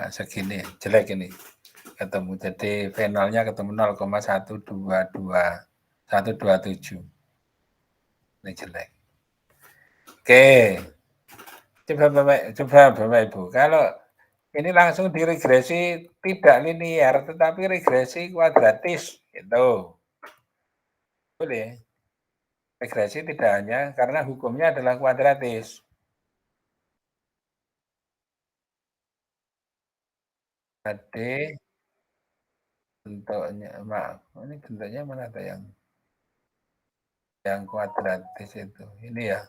segini, jelek ini. Ketemu. Jadi V0-nya ketemu 0,122127. Ini jelek. Oke. Coba Bapak Ibu, kalau ini langsung diregresi tidak linear, tetapi regresi kuadratis, gitu. Boleh. Regresi tidak hanya karena hukumnya adalah kuadratis. Jadi bentuknya, maaf, ini bentuknya mana ada yang kuadratis itu. Ini ya.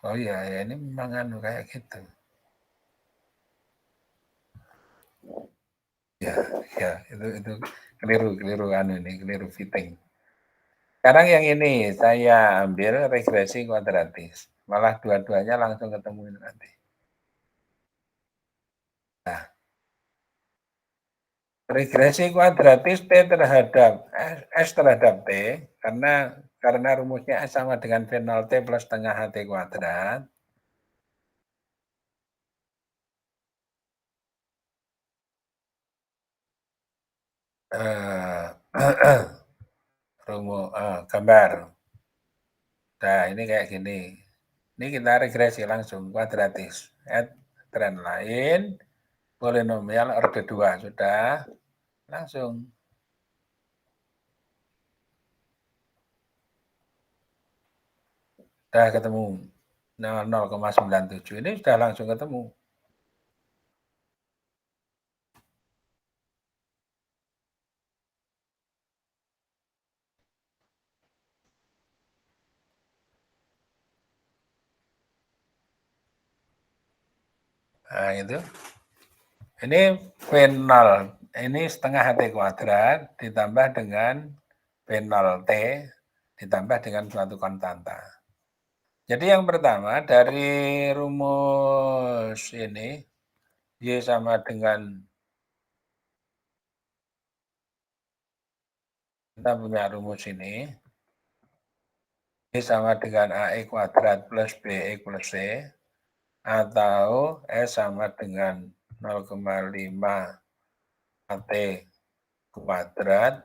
Oh iya, ya ini memang kayak gitu. Ya, itu keliru keliru fitting. Sekarang yang ini saya ambil regresi kuadratis. Malah dua-duanya langsung ketemu nanti. Nah, regresi kuadratis T terhadap S terhadap T, karena rumusnya S sama dengan V0T plus setengah HT kuadrat. Gambar. Nah, ini kayak gini. Ini kita regresi langsung kuadratis. Add trend lain, polinomial order 2. Sudah, langsung. Sudah ketemu 0,97. Ini sudah langsung ketemu. Nah, itu. Ini V0. Ini setengah HT kuadrat ditambah dengan V0T ditambah dengan suatu konstanta. Jadi yang pertama dari rumus ini Y sama dengan, kita punya rumus ini, Y sama dengan AE kuadrat plus BE plus C, atau S sama dengan 0,5 AT kuadrat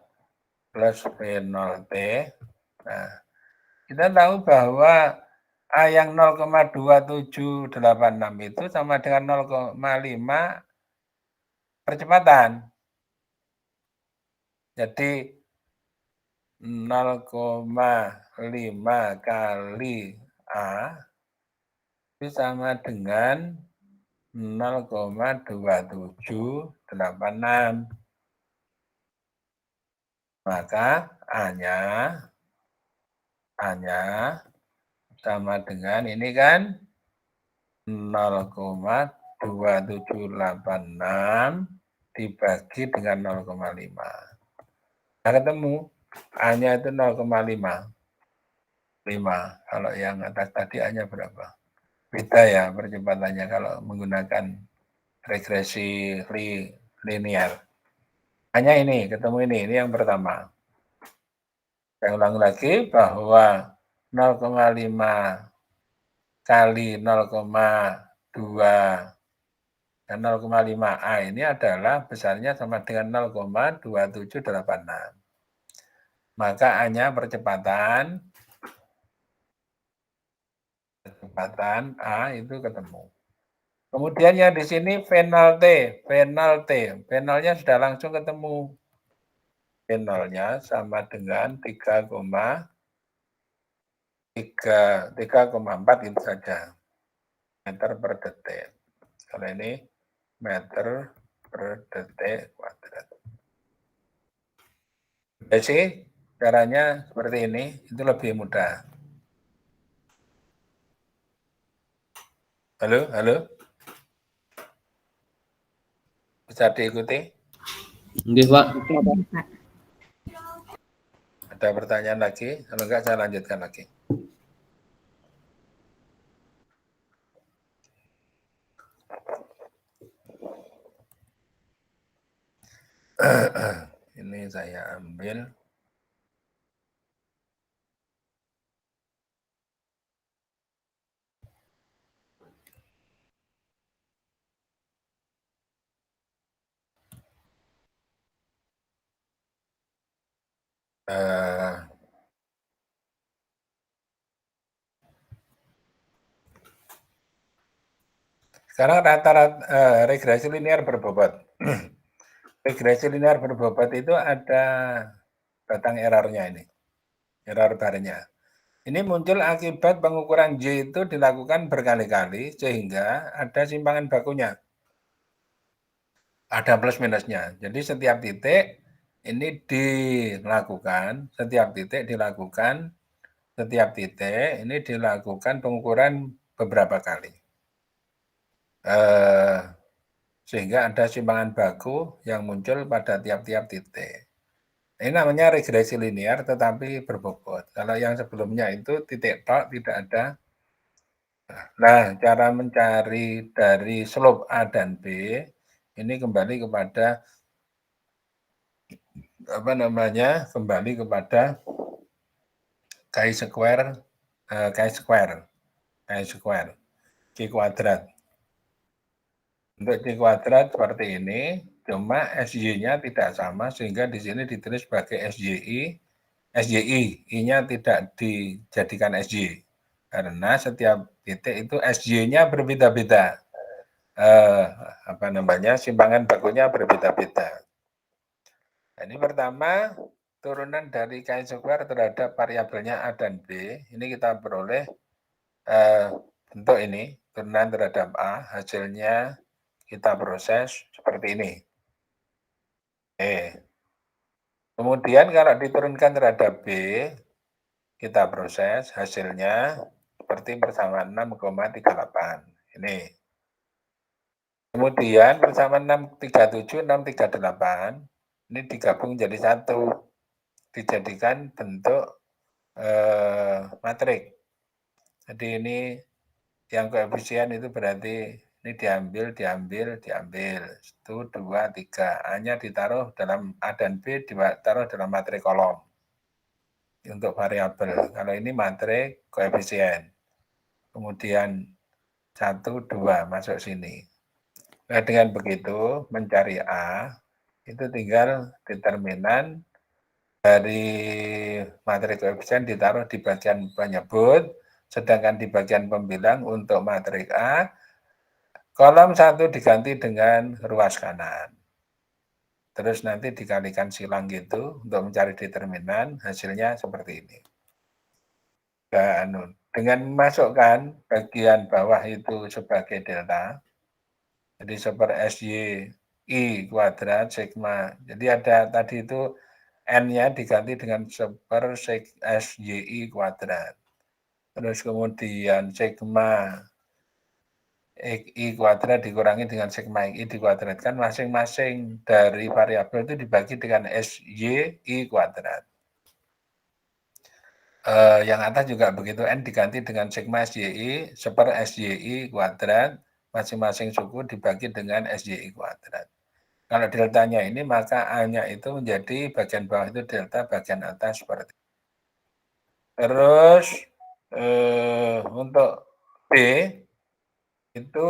plus V0T. Nah, kita tahu bahwa A yang 0,2786 itu sama dengan 0,5 percepatan. Jadi 0,5 kali A itu sama dengan 0,2786. Maka A-nya sama dengan ini kan 0,2786 dibagi dengan 0,5. Nah, ketemu A-nya itu 0,5. Kalau yang atas tadi A-nya berapa? Beda ya percepatannya kalau menggunakan regresi linear. Hanya ini, ketemu ini yang pertama. Saya ulang lagi bahwa 0,5 kali 0,2 dan 0,5A ini adalah besarnya sama dengan 0,2786. Maka A-nya percepatan A itu ketemu. Kemudian yang di sini V0 nya sudah langsung ketemu. V0-nya sama dengan 3,4 itu saja. Meter per detik. Kalau ini meter per detik kuadrat. Jadi caranya seperti ini, itu lebih mudah. Halo? Bisa diikuti? Nggih, Pak. Ada pertanyaan lagi? Kalau enggak, saya lanjutkan lagi. Ini saya ambil. Sekarang rata-rata regresi linear berbobot. Regresi linear berbobot itu ada batang errornya ini, error barnya. Ini muncul akibat pengukuran J itu dilakukan berkali-kali sehingga ada simpangan bakunya. Ada plus minusnya. Jadi setiap titik ini dilakukan pengukuran beberapa kali. Sehingga ada simpangan baku yang muncul pada tiap-tiap titik. Ini namanya regresi linear tetapi berbobot. Kalau yang sebelumnya itu titik tok tidak ada. Nah, cara mencari dari slope A dan B ini kembali kepada chi-square Q kuadrat. Untuk Q kuadrat seperti ini, cuma SY-nya tidak sama sehingga di sini ditulis sebagai SYI, I-nya tidak dijadikan SY. Karena setiap titik itu SY-nya berbeda-beda. Simpangan bakunya berbeda-beda. Ini pertama, turunan dari chi-square terhadap variabelnya A dan B. Ini kita peroleh bentuk ini, turunan terhadap A, hasilnya kita proses seperti ini. Kemudian kalau diturunkan terhadap B, kita proses hasilnya seperti persamaan 6,38. Ini. Kemudian persamaan 637, 638, ini digabung jadi satu. Dijadikan bentuk matrik. Jadi ini yang koefisien itu berarti ini diambil. 1, 2, 3. A-nya ditaruh dalam A dan B ditaruh dalam matrik kolom. Untuk variabel. Kalau ini matrik koefisien. Kemudian 1, 2 masuk sini. Nah, dengan begitu mencari A itu tinggal determinan dari matrik koefisien ditaruh di bagian penyebut, sedangkan di bagian pembilang untuk matrik A, kolom 1 diganti dengan ruas kanan. terus nanti dikalikan silang gitu untuk mencari determinan, hasilnya seperti ini. Dengan memasukkan bagian bawah itu sebagai delta, jadi seper SY kuadrat sigma. Jadi ada tadi itu N-nya diganti dengan seper SYI kuadrat. Terus kemudian sigma XI kuadrat dikurangi dengan sigma XI dikuadratkan, masing-masing dari variabel itu dibagi dengan SYI kuadrat. Yang atas juga begitu, N diganti dengan sigma SYI, seper SYI kuadrat, masing-masing suku dibagi dengan SYI kuadrat. Kalau deltanya ini, maka A-nya itu menjadi bagian bawah itu delta, bagian atas seperti itu. Terus untuk B, itu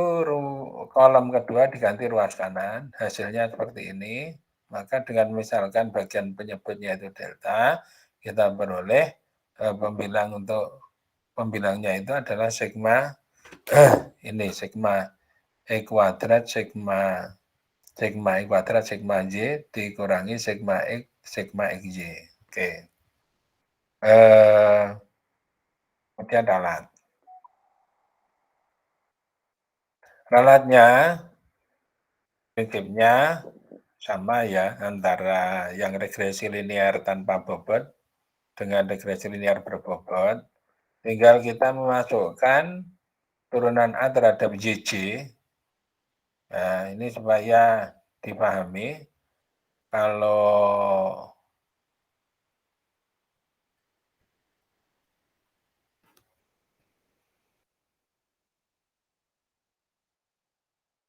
kolom kedua diganti ruas kanan, hasilnya seperti ini. Maka dengan misalkan bagian penyebutnya itu delta, kita beroleh pembilang untuk pembilangnya itu adalah sigma ini sigma E kuadrat sigma E kuadrat sigma J dikurangi sigma X sigma XJ. Oke. Kemudian ralat. Ralatnya prinsipnya sama ya antara yang regresi linear tanpa bobot dengan regresi linear berbobot. Tinggal kita memasukkan turunan A terhadap JJ. Nah, ini supaya dipahami kalau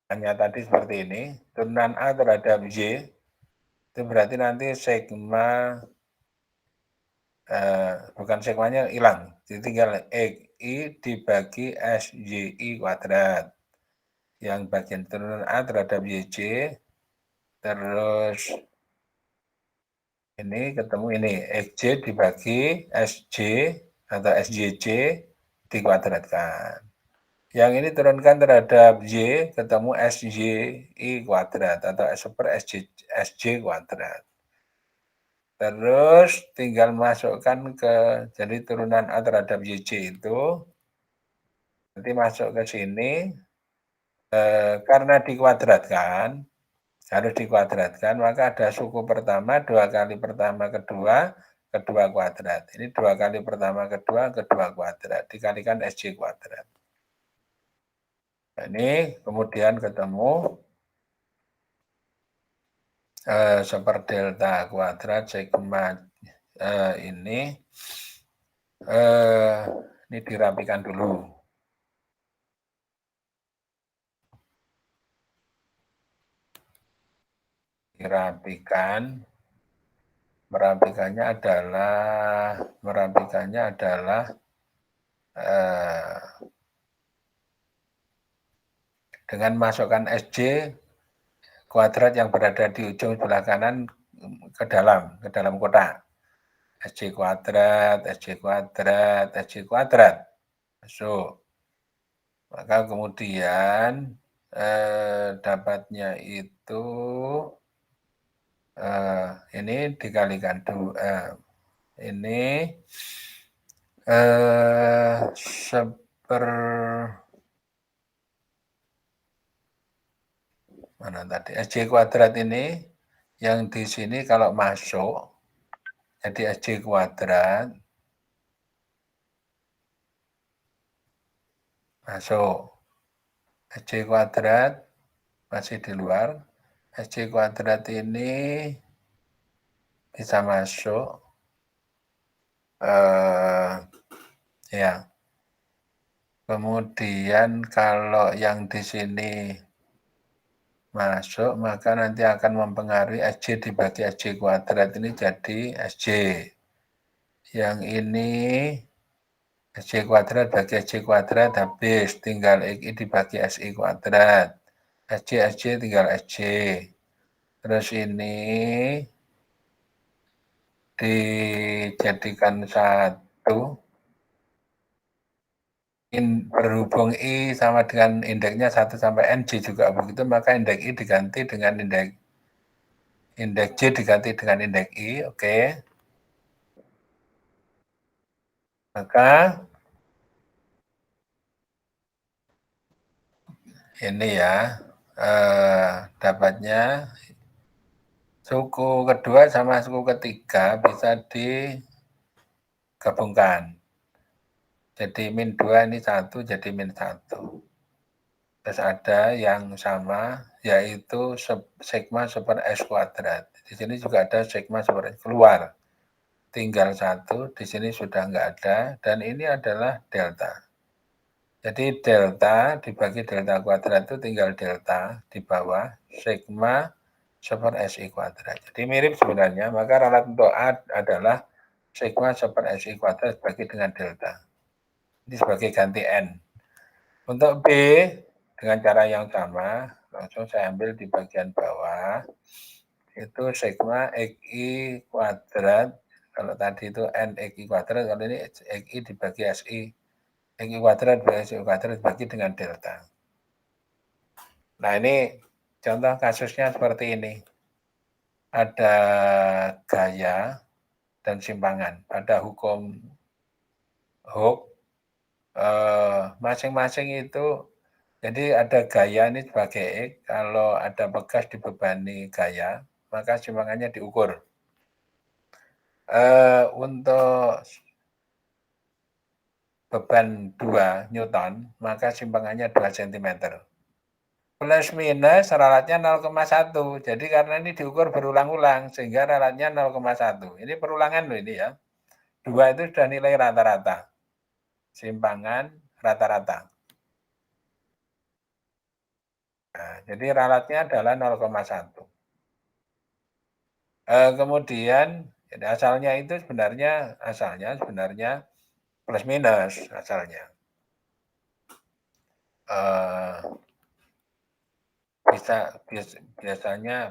hanya tadi seperti ini, turunan A terhadap Y, itu berarti nanti sigma, bukan sigmanya hilang, jadi tinggal XI dibagi SYI kuadrat. Yang bagian turunan A terhadap YJ, terus ini ketemu ini, XJ dibagi SJ atau SJJ dikuadratkan. Yang ini turunkan terhadap Y, ketemu SYI kuadrat atau seper SJ kuadrat. Terus tinggal masukkan jadi turunan A terhadap YJ itu, nanti masuk ke sini, karena dikuadratkan, harus dikuadratkan, maka ada suku pertama, 2 kali pertama kedua, kedua kuadrat. Ini 2 kali pertama kedua, kedua kuadrat, dikalikan SJ kuadrat. Nah, ini kemudian ketemu seper delta kuadrat sigma ini dirapikan dulu. Merapikannya adalah dengan masukkan SJ kuadrat yang berada di ujung sebelah kanan ke dalam kotak. SJ kuadrat, SJ kuadrat, SJ kuadrat. Masuk. Maka kemudian dapatnya itu ini dikalikan ini seper mana tadi SJ kuadrat ini yang di sini kalau masuk jadi SJ kuadrat masuk, SJ kuadrat masih di luar, SJ kuadrat ini bisa masuk ya. Kemudian kalau yang di sini masuk, maka nanti akan mempengaruhi SJ dibagi SJ kuadrat ini jadi SJ. Yang ini SJ kuadrat bagi SJ kuadrat habis, tinggal XI dibagi SI kuadrat. SJ tinggal SJ. Terus ini dijadikan satu. Berhubung I sama dengan indeksnya 1 sampai NJ juga begitu, maka indeks I diganti dengan indeks Indeks J diganti dengan indeks I, oke. Maka ini ya, dapatnya suku kedua sama suku ketiga bisa digabungkan. Jadi min 2 ini 1 jadi min 1. Terus ada yang sama yaitu sigma super S kuadrat. Di sini juga ada sigma super S keluar. Tinggal 1, di sini sudah nggak ada dan ini adalah delta. Jadi delta dibagi delta kuadrat itu tinggal delta di bawah sigma super SI kuadrat. Jadi mirip sebenarnya, maka ralat untuk A adalah sigma super SI kuadrat dibagi dengan delta. Ini sebagai ganti N. Untuk B, dengan cara yang sama, langsung saya ambil di bagian bawah, itu sigma XI kuadrat, kalau tadi itu NXI kuadrat, kalau ini XI dibagi SI, XI kuadrat dibagi SI kuadrat dibagi dengan delta. Nah ini contoh kasusnya seperti ini. Ada gaya dan simpangan. Pada hukum Hooke, masing-masing itu, jadi ada gaya ini sebagai X, kalau ada bekas dibebani gaya, maka simpangannya diukur. Untuk beban 2 Newton, maka simpangannya 2 cm. Plus minus ralatnya 0,1. Jadi karena ini diukur berulang-ulang, sehingga ralatnya 0,1. Ini perulangan loh ini ya. 2 itu sudah nilai rata-rata. Simpangan rata-rata. Nah, jadi ralatnya adalah 0,1. Kemudian asalnya itu sebenarnya plus minus asalnya.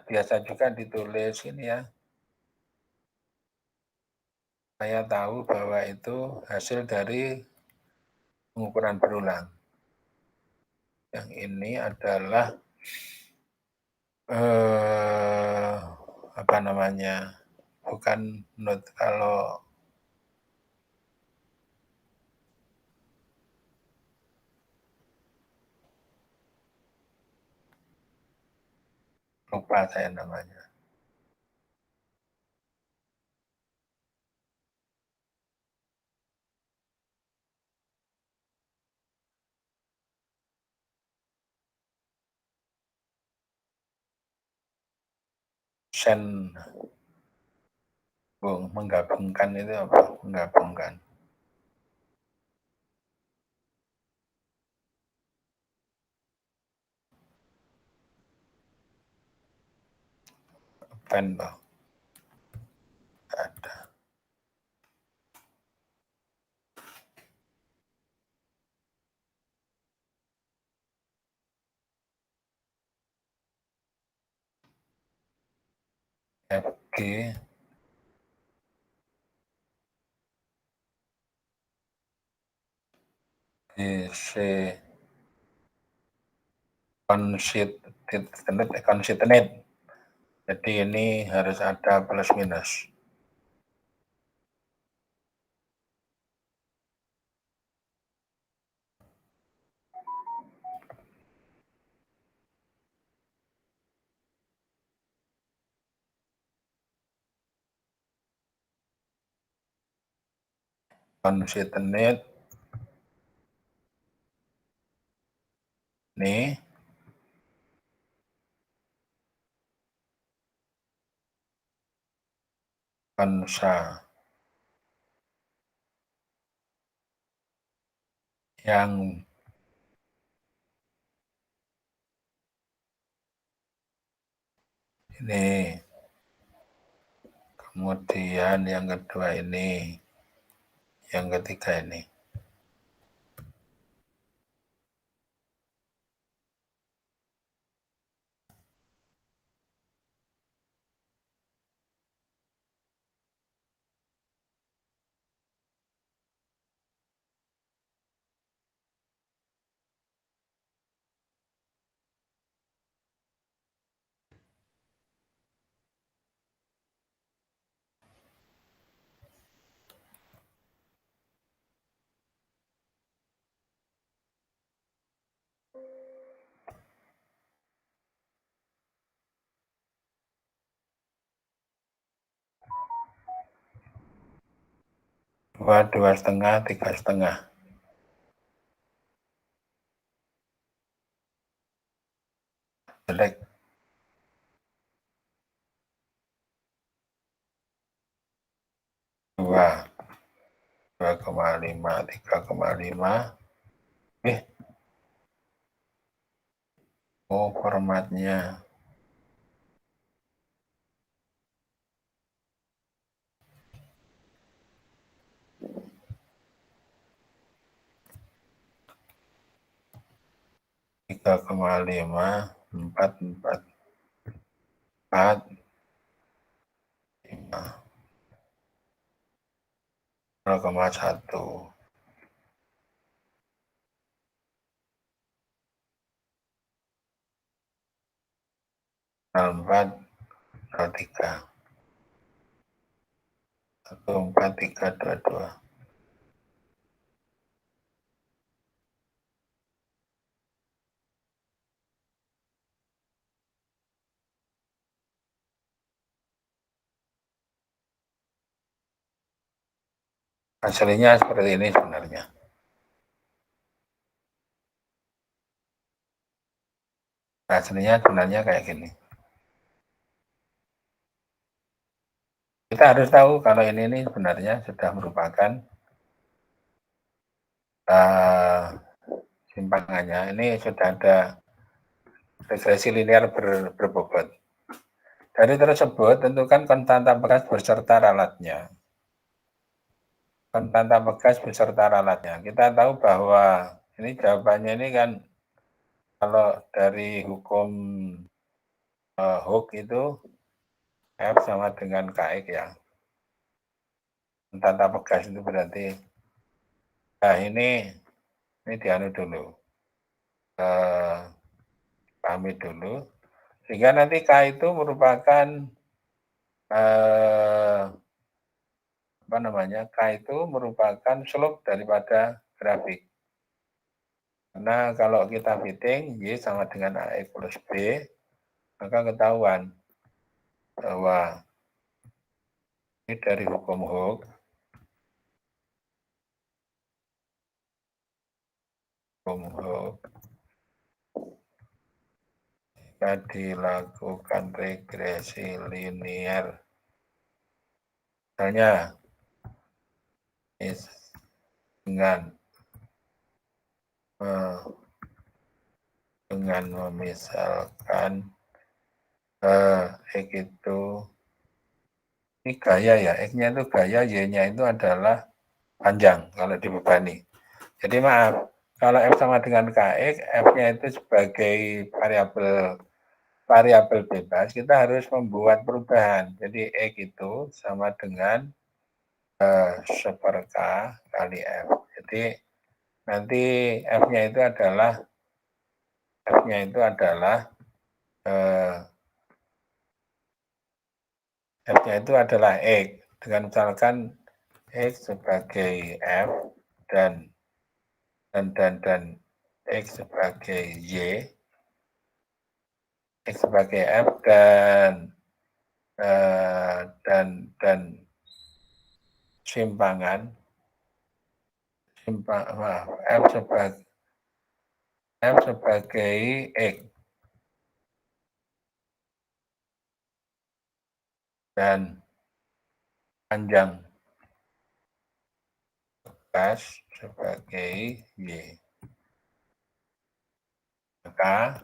Biasa juga ditulis ini ya. Saya tahu bahwa itu hasil dari pengukuran berulang. Yang ini adalah apa namanya? Bukan menurut kalau lupa saya namanya. Sen menggabungkan itu apa? Menggabungkan. Pen loh. Ada. FG GC consistent. Jadi ini harus ada plus minus. Consistent nih konsa yang ini, kemudian yang kedua ini, yang ketiga ini. 2, 2,5, 3,5. Jelek. 2, 2,5, 3,5. Oh, formatnya. Tiga koma lima, 4, 0,1. 4, 3. 1, 4, 3, 2, 2. Hasilnya seperti ini sebenarnya. Hasilnya sebenarnya kayak gini. Kita harus tahu kalau ini sebenarnya sudah merupakan simpangannya. Ini sudah ada regresi linear berbobot. Dari tersebut tentukan konstanta bekas beserta ralatnya. Konstanta bekas beserta ralatnya. Kita tahu bahwa ini jawabannya ini kan kalau dari hukum Hooke itu F sama dengan KX ya. Konstanta bekas itu berarti nah ini dianu dulu. Pahami dulu. Sehingga nanti K itu merupakan apa namanya? K itu merupakan slope daripada grafik. Karena kalau kita fitting Y sama dengan AX plus B, maka ketahuan bahwa ini dari hukum Hooke. Jika dilakukan regresi linear, misalnya dengan memisalkan X itu ini gaya ya, X-nya itu gaya, Y-nya itu adalah panjang kalau dibebani. Jadi maaf, kalau F sama dengan KX, F-nya itu sebagai variabel bebas, kita harus membuat perubahan. Jadi X itu sama dengan seper K kali F. Jadi nanti F-nya itu adalah X dengan misalkan X sebagai F dan X sebagai Y, X sebagai F dan simpangan F sebagai X dan panjang bekas sebagai Y. Maka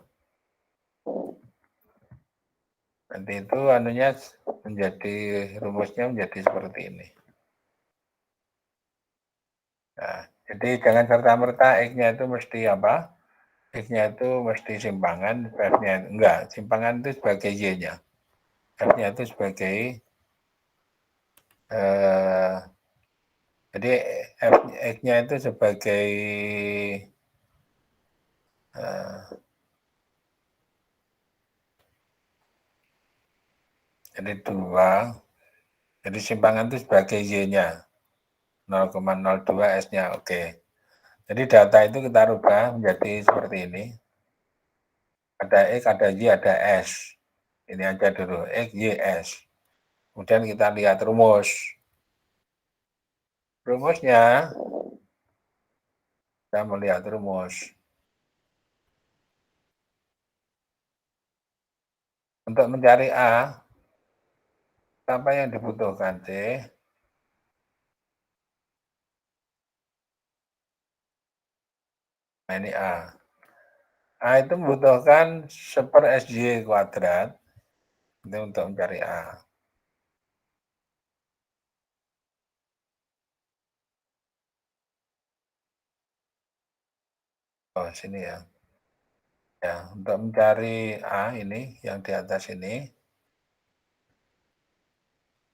nanti itu rumusnya menjadi seperti ini. Nah, jadi jangan serta-merta X-nya itu mesti apa? X-nya itu mesti simpangan, F-nya enggak. Simpangan itu sebagai Y-nya. F-nya itu sebagai jadi X-nya itu sebagai jadi 2. Jadi simpangan itu sebagai Y-nya. 0,02 S-nya. Oke. Jadi data itu kita rubah menjadi seperti ini. Ada X, ada Y, ada S. Ini aja dulu, X, Y, S. Kemudian kita lihat rumus. Rumusnya, kita melihat rumus. Untuk mencari A, apa yang dibutuhkan C? Nah, ini A. A itu membutuhkan 1/SJ kuadrat itu untuk mencari A. Oh, sini ya. Ya, untuk mencari A ini, yang di atas ini,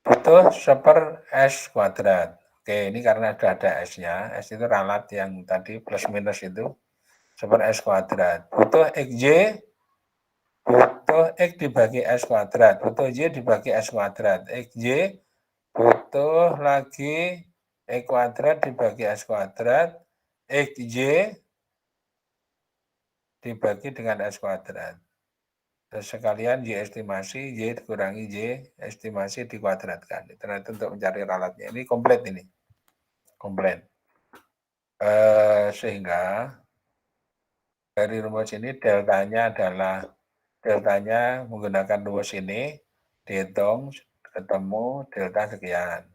butuh 1/S kuadrat. Oke, ini karena sudah ada S-nya. S itu ralat yang tadi plus minus itu. 1/S kuadrat. Butuh XJ, butuh X dibagi S kuadrat. Butuh Y dibagi S kuadrat. XJ, butuh lagi X kuadrat dibagi S kuadrat. XJ dibagi dengan S kuadrat. Terus sekalian Y estimasi, Y dikurangi Y estimasi dikuadratkan. Itu nanti untuk mencari ralatnya. Ini komplit ini. Komplit. Sehingga dari rumus ini deltanya menggunakan rumus ini, dihitung, ketemu delta sekian.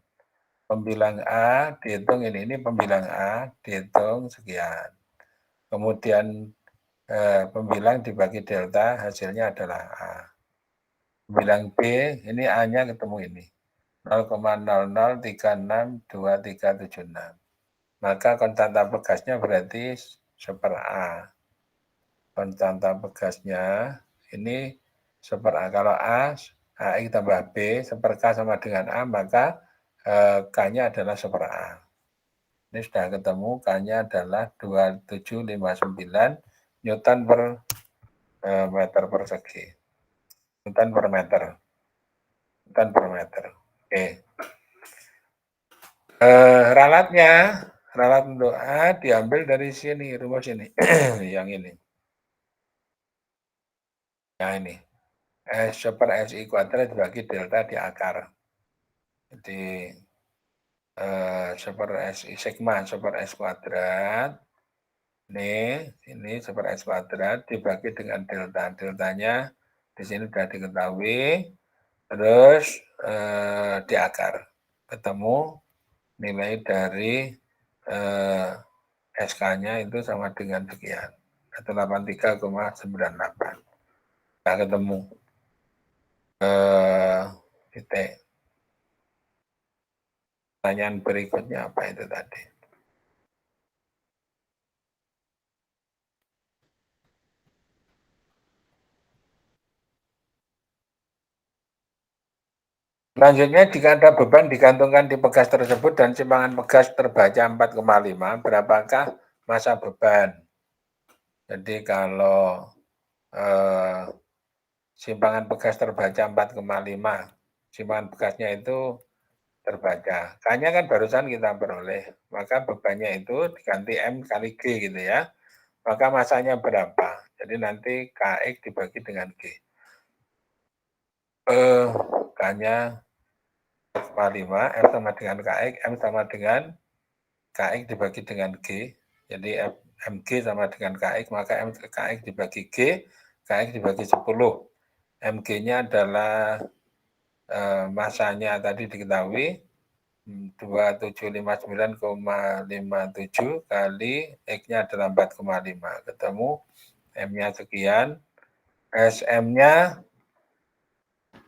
Pembilang A dihitung ini pembilang A dihitung sekian. Kemudian pembilang dibagi delta, hasilnya adalah A. Pembilang B, ini A-nya ketemu ini. 0,00362376. Maka konstanta pegasnya berarti 1/A. Konstanta pegasnya ini 1/A. Kalau A, AX tambah B, 1/K sama dengan A, maka K-nya adalah 1/A. Ini sudah ketemu, K-nya adalah 2759 Newton per meter persegi. Newton per meter. Newton per meter. Oke. Ralat untuk A diambil dari sini, rumus ini. Yang ini. Nah ini. S 1/SI kuadrat dibagi delta di akar. Jadi 1/SI sigma 1/S kuadrat. Ini 1/S kuadrat dibagi dengan delta. Deltanya di sini sudah diketahui. Terus di akar. Ketemu nilai dari SK-nya itu sama dengan sekian. Atau 83,98. Kita ketemu titik. Pertanyaan berikutnya apa itu tadi? Selanjutnya, jika ada beban digantungkan di pegas tersebut dan simpangan pegas terbaca 4,5, berapakah massa beban? Jadi kalau simpangan pegas terbaca 4,5, simpangan pegasnya itu terbaca. K-nya kan barusan kita peroleh, maka bebannya itu diganti M kali G gitu ya. Maka masanya berapa? Jadi nanti KX dibagi dengan G. K-nya 5, M sama dengan KX, M sama dengan KX dibagi dengan G. Jadi MG sama dengan KX, maka KX dibagi G, KX dibagi 10. MG-nya adalah masanya tadi diketahui 2759,57 kali X-nya adalah 4,5. Ketemu M-nya sekian, SM-nya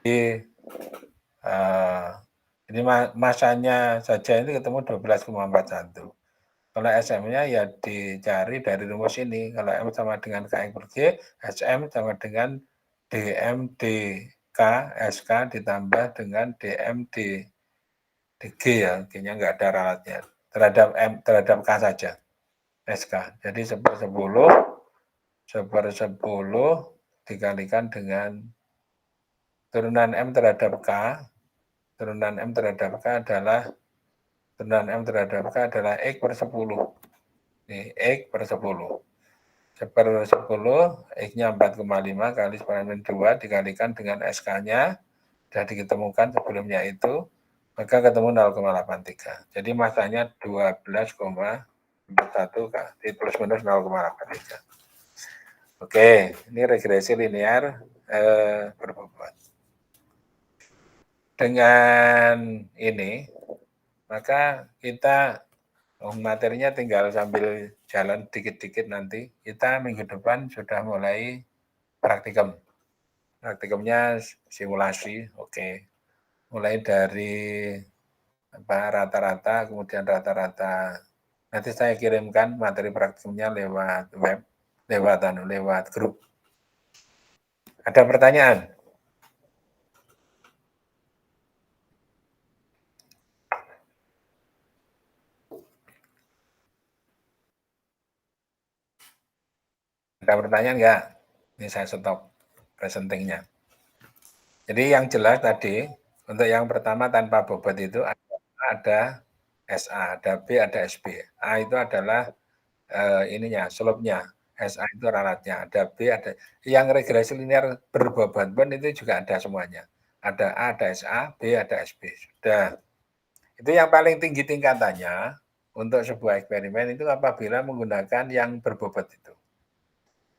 di ini masanya saja ini ketemu 12,41. Kalau SM-nya ya dicari dari rumus ini. Kalau M sama dengan KX per G, SM sama dengan DM DK SK ditambah dengan DM DG ya. G-nya nggak ada ralatnya. Terhadap K saja. SK. Jadi 1/10 dikalikan dengan turunan M terhadap K. Turunan M terhadap K adalah X per 10. Ini X per 10. 1/10, X-nya 4,5 kali 10⁻², dikalikan dengan SK-nya, sudah diketemukan sebelumnya itu, maka ketemu 0,83. Jadi masanya 12,41 plus minus 0,83. Oke, ini regresi linear berbobot. Dengan ini, maka kita materinya tinggal sambil jalan dikit-dikit nanti. Kita minggu depan sudah mulai praktikum. Praktikumnya simulasi, oke. Mulai dari rata-rata, kemudian rata-rata. Nanti saya kirimkan materi praktikumnya lewat web, lewat grup. Ada pertanyaan? Ada pertanyaan nggak? Ini saya stop presentingnya. Jadi yang jelas tadi, untuk yang pertama tanpa bobot itu ada SA, ada B, ada SB. A itu adalah slope-nya. SA itu ralatnya, ada B, ada yang regresi linear berbobot pun itu juga ada semuanya. Ada A, ada SA, B, ada SB. Sudah. Itu yang paling tinggi tingkatannya untuk sebuah eksperimen itu apabila menggunakan yang berbobot itu.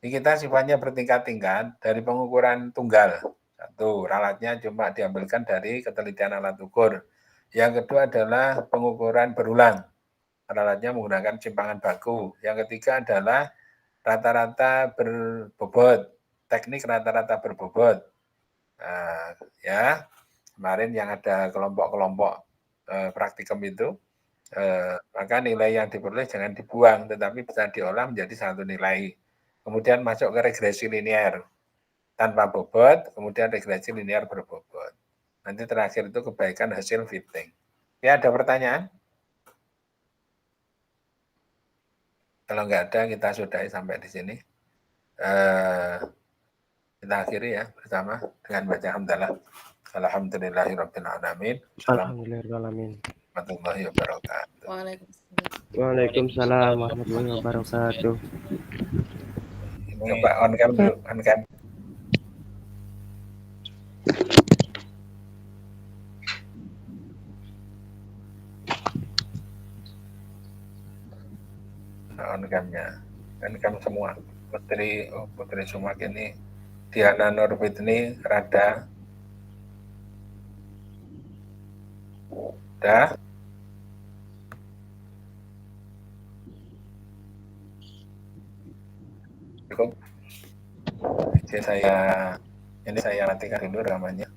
Ini kita sifatnya bertingkat-tingkat dari pengukuran tunggal. Satu, ralatnya cuma diambilkan dari ketelitian alat ukur. Yang kedua adalah pengukuran berulang. Ralatnya menggunakan simpangan baku. Yang ketiga adalah rata-rata berbobot. Teknik rata-rata berbobot. Nah, ya, kemarin yang ada kelompok-kelompok praktikum itu, maka nilai yang diperoleh jangan dibuang, tetapi bisa diolah menjadi satu nilai. Kemudian masuk ke regresi linear tanpa bobot, kemudian regresi linear berbobot. Nanti terakhir itu kebaikan hasil fitting. Ya, ada pertanyaan? Kalau nggak ada, kita sudahi sampai di sini. Kita akhiri ya bersama dengan baca hamdalah. Alhamdulillahirabbil alamin. Alhamdulillahirrahmanirrahim. Warahmatullahi wabarakatuh. Waalaikumsalam warahmatullahi wabarakatuh. Coba on cam dulu, on cam. On camnya, on cam semua. Putri Sumak ini, Diana Nurbit ini rada. Udah. Cukup. Jadi saya matikan dulu rekamannya.